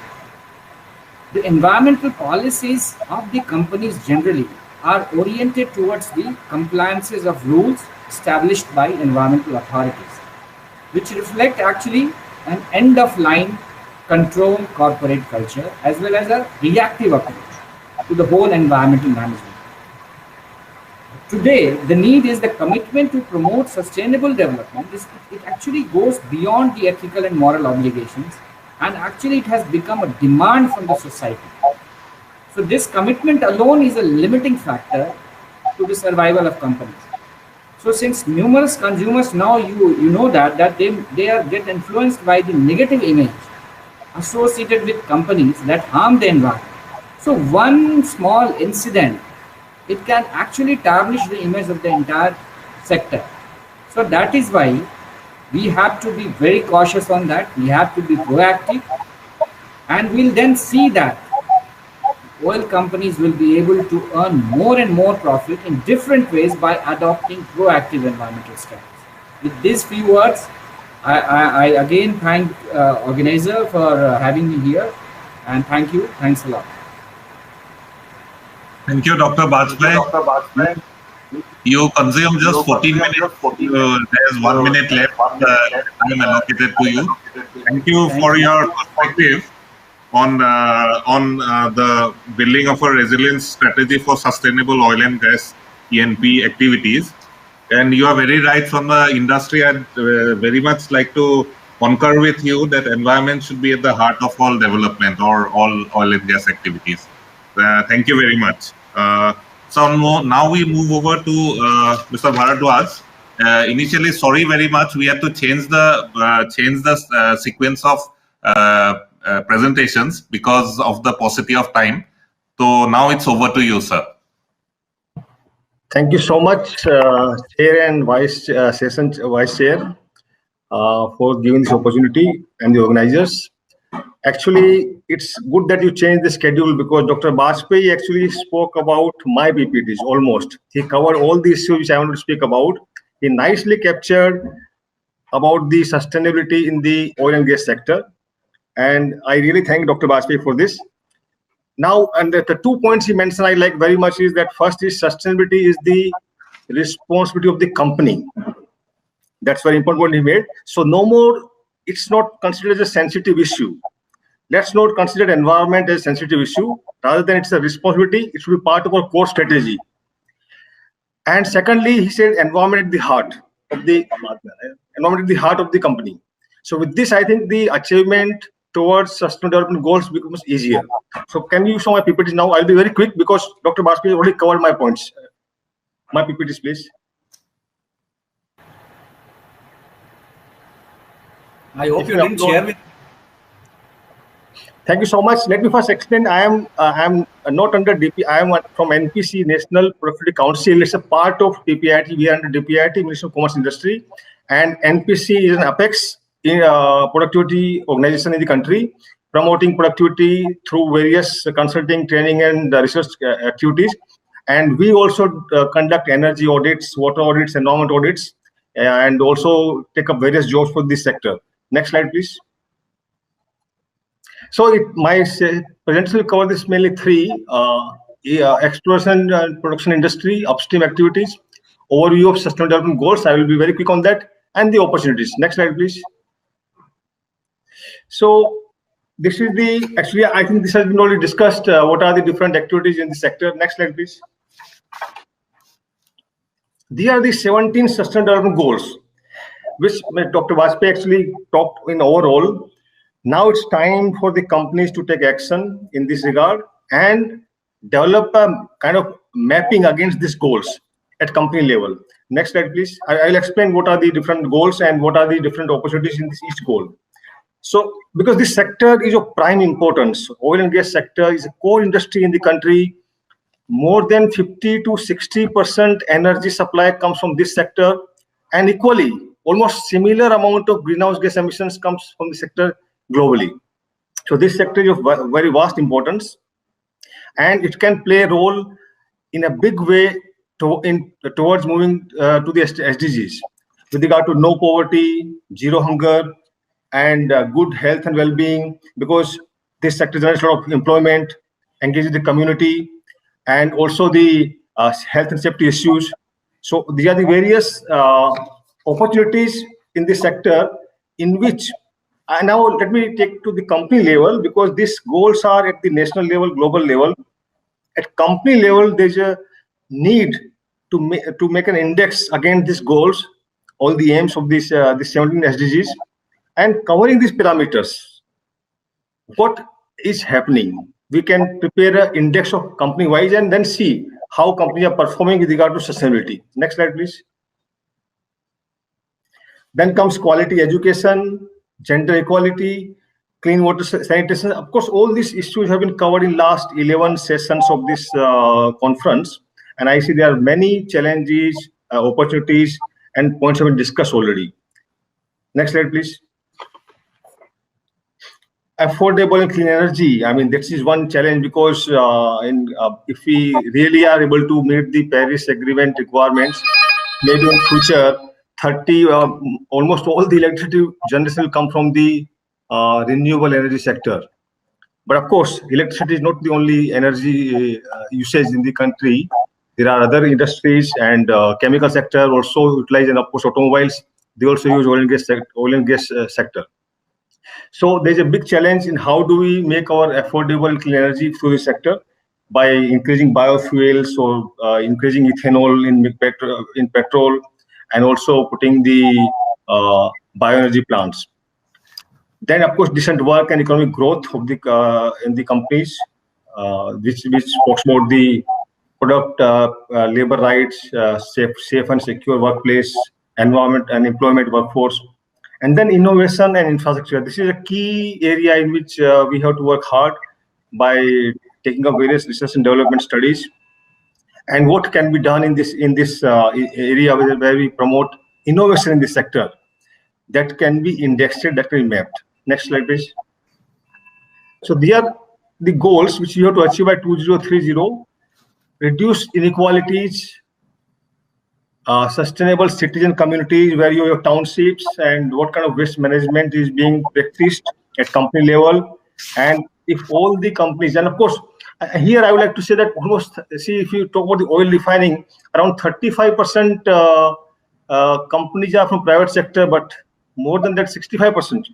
The environmental policies of the companies generally are oriented towards the compliances of rules established by environmental authorities, which reflect actually an end-of-line control corporate culture as well as a reactive approach to the whole environmental management. Today, the need is the commitment to promote sustainable development. It actually goes beyond the ethical and moral obligations, and actually it has become a demand from the society. So this commitment alone is a limiting factor to the survival of companies. So since numerous consumers now, you know that they get influenced by the negative image associated with companies that harm the environment. So one small incident, it can actually tarnish the image of the entire sector. So that is why we have to be very cautious on that. We have to be proactive, and we'll then see that oil companies will be able to earn more and more profit in different ways by adopting proactive environmental strategies. With these few words, I again thank organizer for having me here, and thank you. Thanks a lot. Thank you, Dr. Bajpai. You consumed just 14 minutes. There's 1 minute left. Time allocated to you. Thank you for your perspective on the building of a resilience strategy for sustainable oil and gas E&P activities. And you are very right from the industry. I'd very much like to concur with you that environment should be at the heart of all development or all oil and gas activities. Thank you very much. So now we move over to Mr. Bharadwaj. Initially, sorry very much, we had to change the sequence of presentations because of the paucity of time. So now it's over to you, sir. Thank you so much, Chair and Vice Chair, for giving this opportunity, and the organizers. Actually, it's good that you changed the schedule because Dr. Bajpai actually spoke about my PPTs almost. He covered all the issues which I wanted to speak about. He nicely captured about the sustainability in the oil and gas sector. And I really thank Dr. Bajpai for this. Now, and the 2 points he mentioned I like very much is that first is sustainability is the responsibility of the company. That's very important what he made. So no more, it's not considered as a sensitive issue. Let's not consider environment as a sensitive issue. Rather than it's a responsibility, it should be part of our core strategy. And secondly, he said environment at the heart of the company. So with this, I think the achievement towards sustainable development goals becomes easier. So can you show my PPTs now? I'll be very quick because Dr. Bajpai already covered my points. My PPTs, please. I hope you didn't share with. Thank you so much. Let me first explain. I am not under DP. I am from NPC, National Productivity Council. It's a part of DPIIT. We are under DPIIT, Ministry of Commerce Industry, and NPC is an apex in productivity organization in the country, promoting productivity through various consulting, training, and research activities. And we also conduct energy audits, water audits, environment audits, and also take up various jobs for this sector. Next slide, please. So my presentation will cover this mainly three: exploration and production industry, upstream activities, overview of sustainable development goals. I will be very quick on that, and the opportunities. Next slide, please. So this is actually I think this has been already discussed. What are the different activities in the sector? Next slide, please. These are the 17 sustainable development goals, which Dr. Bajpai actually talked in overall. Now it's time for the companies to take action in this regard and develop a kind of mapping against these goals at company level. Next slide, please. I'll explain what are the different goals and what are the different opportunities in this each goal. So, because this sector is of prime importance, oil and gas sector is a core industry in the country. More than 50 to 60% energy supply comes from this sector, and equally, almost similar amount of greenhouse gas emissions comes from the sector globally. So this sector is of very vast importance, and it can play a role in a big way towards moving to the SDGs with regard to no poverty, zero hunger, and good health and well-being, because this sector generates a lot of employment, engages the community, and also the health and safety issues. So these are the various opportunities in this sector in which. And now let me take to the company level, because these goals are at the national level, global level. At company level, there's a need to make an index against these goals, all the aims of these 17 SDGs, and covering these parameters. What is happening? We can prepare an index of company-wise and then see how companies are performing with regard to sustainability. Next slide, please. Then comes quality education, gender equality, clean water sanitation. Of course, all these issues have been covered in last 11 sessions of this conference. And I see there are many challenges, opportunities, and points have been discussed already. Next slide, please. Affordable and clean energy. I mean, this is one challenge, because if we really are able to meet the Paris Agreement requirements, maybe in future, almost all the electricity generation will come from the renewable energy sector. But of course, electricity is not the only energy usage in the country. There are other industries, and chemical sector also utilize, and of course automobiles, they also use oil and gas sector. So there's a big challenge in how do we make our affordable clean energy through the sector by increasing biofuels or increasing ethanol in petrol, and also putting the bioenergy plants. Then, of course, decent work and economic growth of the in the companies, which talks about the product, labor rights, safe and secure workplace, environment and employment workforce, and then innovation and infrastructure. This is a key area in which we have to work hard by taking up various research and development studies. And what can be done in this area where we promote innovation in this sector that can be indexed, that can be mapped. Next slide, please. So these are the goals which you have to achieve by 2030: reduce inequalities, sustainable citizen communities where you have townships, and what kind of waste management is being practiced at company level. And if all the companies, and of course, here I would like to say that almost, see, if you talk about the oil refining, around 35% companies are from private sector, but more than that, 65%.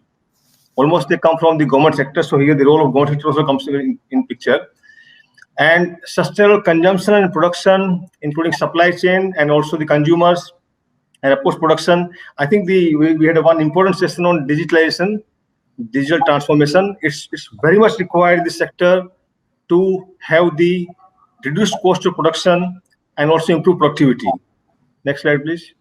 Almost they come from the government sector. So here the role of government sector also comes in picture. And sustainable consumption and production, including supply chain and also the consumers, and of course production. I think we had one important session on digitalization, digital transformation. It's very much required in this sector to have the reduced cost of production and also improve productivity. Next slide, please.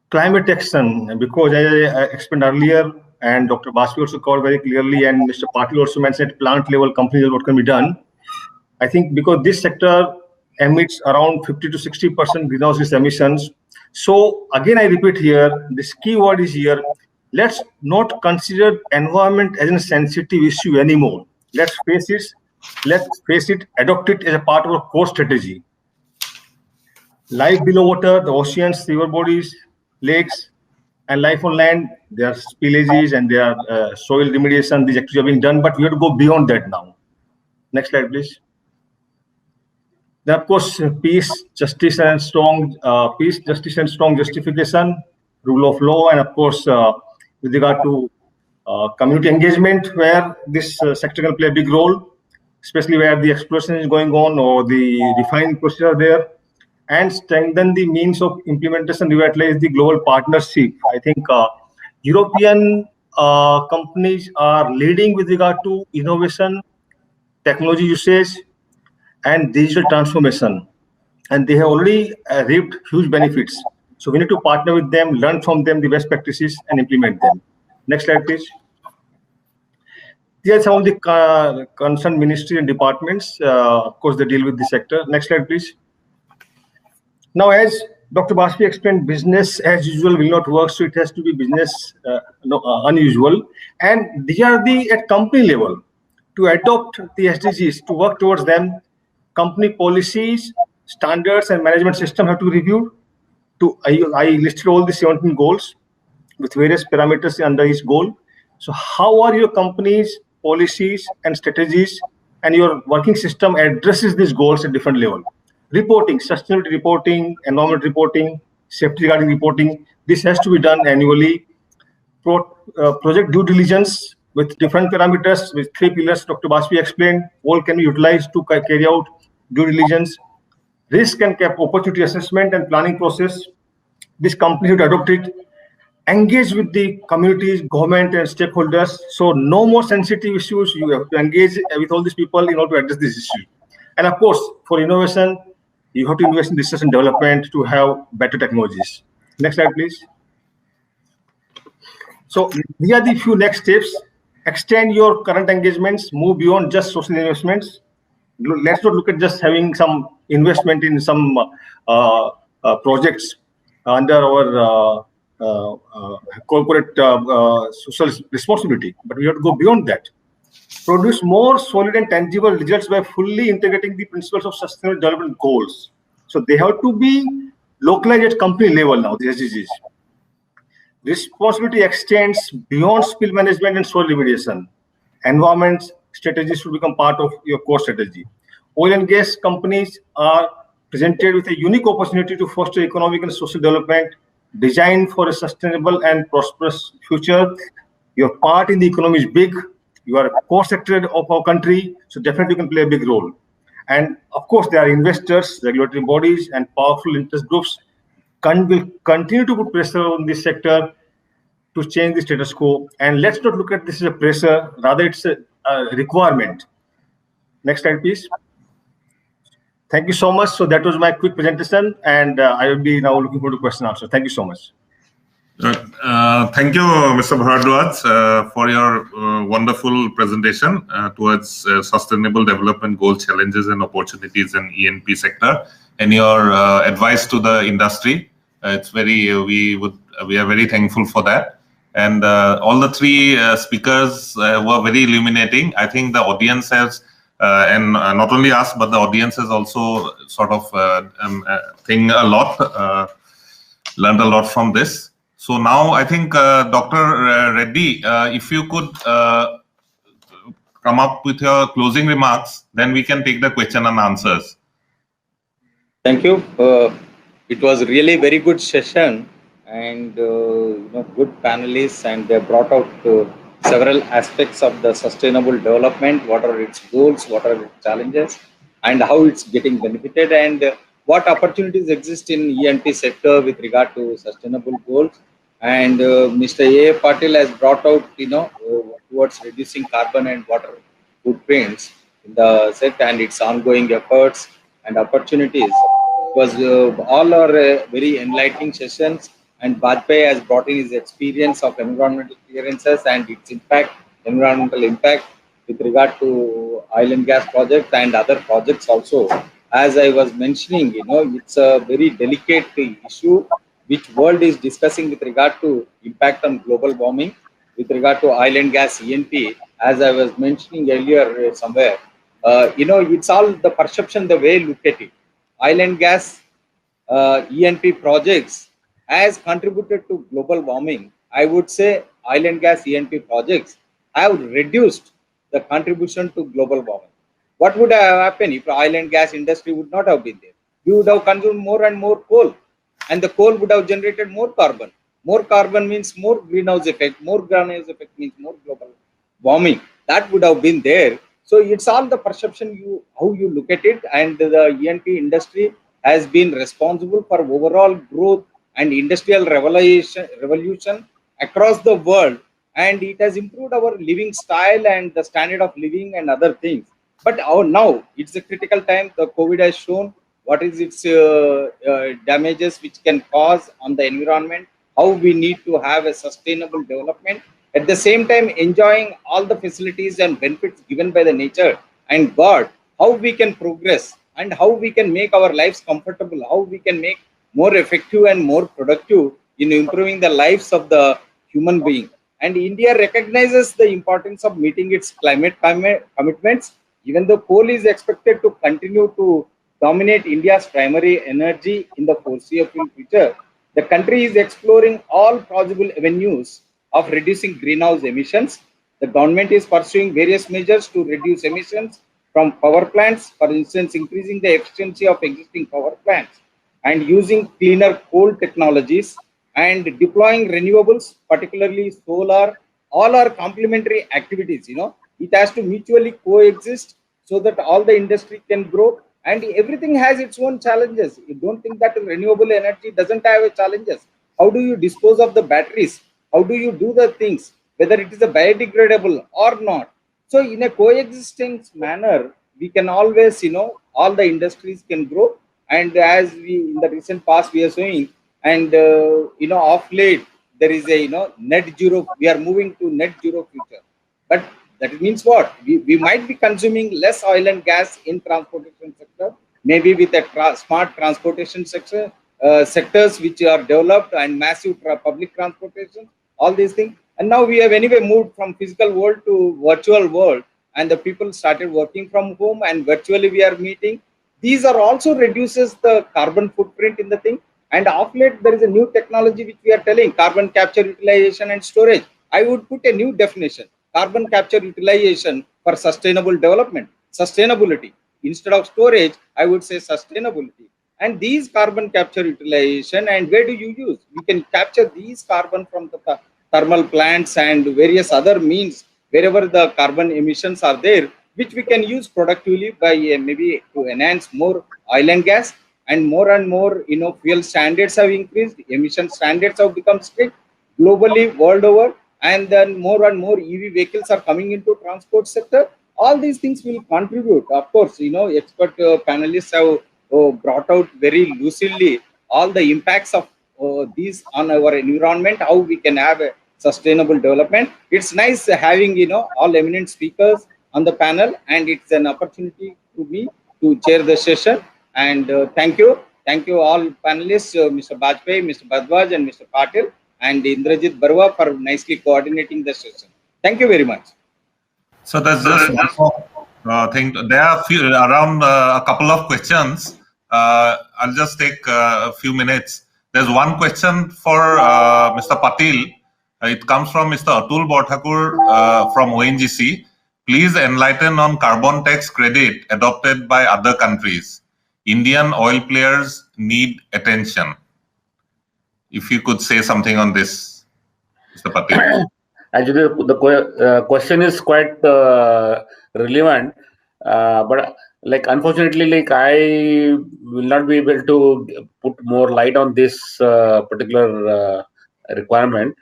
Climate action, because as I explained earlier, and Dr. Baspi also covered very clearly, and Mr. Patil also mentioned plant level companies what can be done. I think because this sector emits around 50 to 60% greenhouse gas emissions. So again, I repeat here, this key word is here. Let's not consider environment as a sensitive issue anymore. Let's face it, adopt it as a part of our core strategy. Life below water, the oceans, river bodies, lakes, and life on land, there are spillages and there are soil remediation. These activities are being done, but we have to go beyond that now. Next slide, please. Then, of course, peace, justice, and strong justification, rule of law, and of course, with regard to community engagement, where this sector can play a big role, especially where the exploration is going on or the refining procedure are there, and strengthen the means of implementation, revitalize the global partnership. I think European companies are leading with regard to innovation, technology usage, and digital transformation, and they have already reaped huge benefits. So we need to partner with them, learn from them the best practices, and implement them. Next slide, please. These are some of the concerned ministries and departments. Of course, they deal with the sector. Next slide, please. Now, as Dr. Baspi explained, business as usual will not work, so it has to be business unusual. And these are at company level. To adopt the SDGs, to work towards them, company policies, standards, and management system have to be reviewed. I listed all the 17 goals with various parameters under each goal. So how are your company's policies and strategies and your working system addresses these goals at different level? Reporting, sustainability reporting, environment reporting, safety regarding reporting, this has to be done annually. Project due diligence with different parameters, with 3 pillars Dr. Baspi explained, all can be utilized to carry out due diligence. Risk and opportunity assessment and planning process, this company should adopt it. Engage with the communities, government, and stakeholders. So no more sensitive issues. You have to engage with all these people in order to address this issue. And of course, for innovation, you have to invest in research and development to have better technologies. Next slide, please. So these are the few next steps. Extend your current engagements, move beyond just social investments. Let's not look at just having some investment in some projects under our corporate social responsibility, but we have to go beyond that. Produce more solid and tangible results by fully integrating the principles of sustainable development goals. So they have to be localized at company level now, the SDGs. Responsibility extends beyond spill management and soil remediation. Environment strategies should become part of your core strategy. Oil and gas companies are presented with a unique opportunity to foster economic and social development designed for a sustainable and prosperous future. Your part in the economy is big. You are a core sector of our country, so definitely you can play a big role. And of course, there are investors, regulatory bodies, and powerful interest groups will continue to put pressure on this sector to change the status quo. And let's not look at this as a pressure, rather it's a requirement. Next slide, please. Thank you so much. So that was my quick presentation, and I will be now looking forward to question and answer. Thank you so much. Thank you, Mr. Bharadwaj, for your wonderful presentation towards sustainable development goal challenges and opportunities in E&P sector, and your advice to the industry. It's very we are very thankful for that. And all the 3 speakers were very illuminating. I think the audience has, and not only us, but the audience has also sort of learned a lot from this. So now I think Dr. Reddy, if you could come up with your closing remarks, then we can take the question and answers. Thank you. It was really very good session, and good panelists, and they brought out several aspects of the sustainable development. What are its goals? What are its challenges? And how it's getting benefited, and what opportunities exist in E&P sector with regard to sustainable goals, and Mr. A. Patil has brought out, towards reducing carbon and water footprints in the set and its ongoing efforts and opportunities. It was all are very enlightening sessions, and Bajpayee has brought in his experience of environmental clearances and its impact, environmental impact with regard to oil and gas projects and other projects also. As I was mentioning, it's a very delicate issue which world is discussing with regard to impact on global warming, with regard to oil and gas ENP, as I was mentioning earlier somewhere. It's all the perception, the way you look at it. Oil and gas ENP projects has contributed to global warming. I would say oil and gas ENP projects have reduced the contribution to global warming. What would have happened if oil and gas industry would not have been there? We would have consumed more and more coal, and the coal would have generated more carbon. More carbon means more greenhouse effect. More greenhouse effect means more global warming. That would have been there. So it's all the perception, how you look at it, and the ENP industry has been responsible for overall growth and industrial revolution across the world, and it has improved our living style and the standard of living and other things. But now it's a critical time. The COVID has shown what is its damages which can cause on the environment, how we need to have a sustainable development, at the same time enjoying all the facilities and benefits given by the nature and God, how we can progress and how we can make our lives comfortable, how we can make more effective and more productive in improving the lives of the human being. And India recognizes the importance of meeting its climate commitments. Even though coal is expected to continue to dominate India's primary energy in the foreseeable future, the country is exploring all possible avenues of reducing greenhouse emissions. The government is pursuing various measures to reduce emissions from power plants, for instance, increasing the efficiency of existing power plants and using cleaner coal technologies and deploying renewables, particularly solar. All are complementary activities. It has to mutually coexist so that all the industry can grow, and everything has its own challenges. You don't think that renewable energy doesn't have challenges. How do you dispose of the batteries? How do you do the things, whether it is a biodegradable or not? So in a coexistence manner, we can always, all the industries can grow. And as we in the recent past we are showing, and of late there is a net zero. We are moving to net zero future, but that means what? We might be consuming less oil and gas in transportation sector, maybe with a smart transportation sector, sectors which are developed and massive public transportation, all these things. And now we have anyway moved from physical world to virtual world, and the people started working from home and virtually we are meeting. These are also reduces the carbon footprint in the thing. And of late, there is a new technology which we are telling, carbon capture, utilization and storage. I would put a new definition, carbon capture utilization for sustainable development, sustainability. Instead of storage, I would say sustainability. And these carbon capture utilization, and where do you use? We can capture these carbon from the thermal plants and various other means, wherever the carbon emissions are there, which we can use productively by maybe to enhance more oil and gas. And more, fuel standards have increased, emission standards have become strict globally, world over, and then more and more EV vehicles are coming into transport sector. All these things will contribute. Of course, expert panelists have brought out very lucidly all the impacts of these on our environment, how we can have a sustainable development. It's nice having, all eminent speakers on the panel, and it's an opportunity to me to chair the session. And thank you all panelists, Mr. Bajpayee, Mr. Bharadwaj, and Mr. Patil, and Indrajit Barua for nicely coordinating the session. Thank you very much. So that's just one more thing. There are around a couple of questions. I'll just take a few minutes. There's one question for Mr. Patil. It comes from Mr. Atul Borthakur from ONGC. Please enlighten on carbon tax credit adopted by other countries. Indian oil players need attention. If you could say something on this, Mr. Patil. Actually, the question is quite relevant, but unfortunately, I will not be able to put more light on this particular requirement.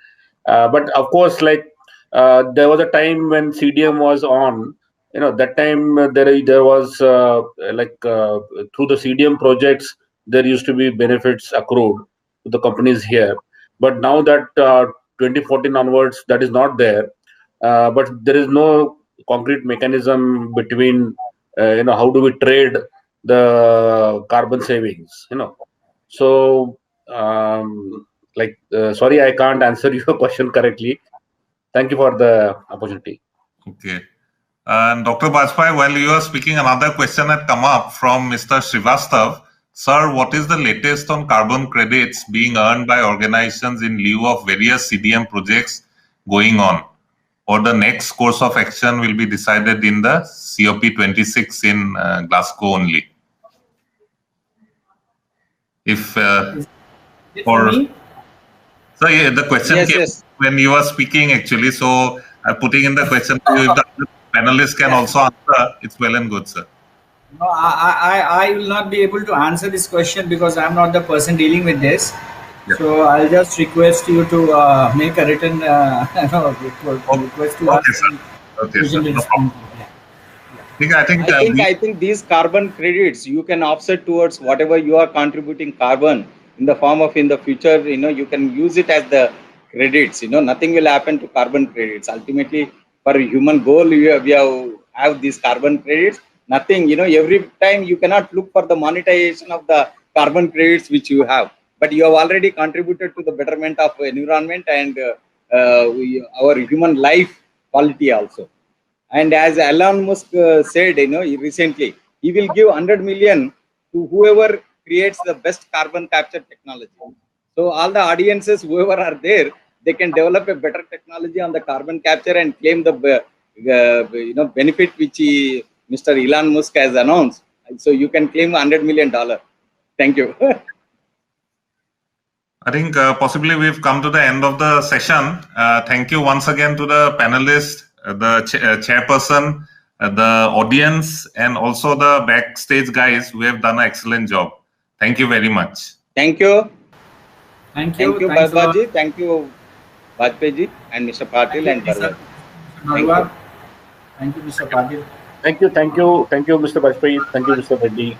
But of course, like there was a time when CDM was on. That time there was through the CDM projects there used to be benefits accrued to the companies here. But now that 2014 onwards, that is not there. But there is no concrete mechanism between how do we trade the carbon savings. So sorry, I can't answer your question correctly. Thank you for the opportunity. Okay. And Dr. Bajpai, while you are speaking, another question had come up from Mr. Srivastav. Sir, what is the latest on carbon credits being earned by organizations in lieu of various CDM projects going on? Or the next course of action will be decided in the COP26 in Glasgow only? If or so, yeah, the question came when you were speaking actually. So I'm putting in the question to you. If the panelists can also answer, it's well and good, sir. No, I will not be able to answer this question because I'm not the person dealing with this. Yeah. So I'll just request you to make a written request to us. Okay, sir. No problem. I think these carbon credits you can offset towards whatever you are contributing carbon in the form of in the future. You can use it as the credits. Nothing will happen to carbon credits. Ultimately, for a human goal, we have these carbon credits. Nothing. Every time you cannot look for the monetization of the carbon credits which you have, but you have already contributed to the betterment of environment and our human life quality also. And as Elon Musk said, recently, he will give 100 million to whoever creates the best carbon capture technology. So all the audiences, whoever are there, they can develop a better technology on the carbon capture and claim the benefit which Mr. Elon Musk has announced. So you can claim $100 million. Thank you. I think possibly we've come to the end of the session. Thank you once again to the panelists, the chairperson, the audience, and also the backstage guys who have done an excellent job. Thank you very much. Thank you. Thank you. Thank you, Bajpai. Thank you, Bajpai and Mr. Patil and Bharwaj. Thank you, Mr. Patil. Thank you, Mr. Bajpai. Thank you, Mr. Reddy.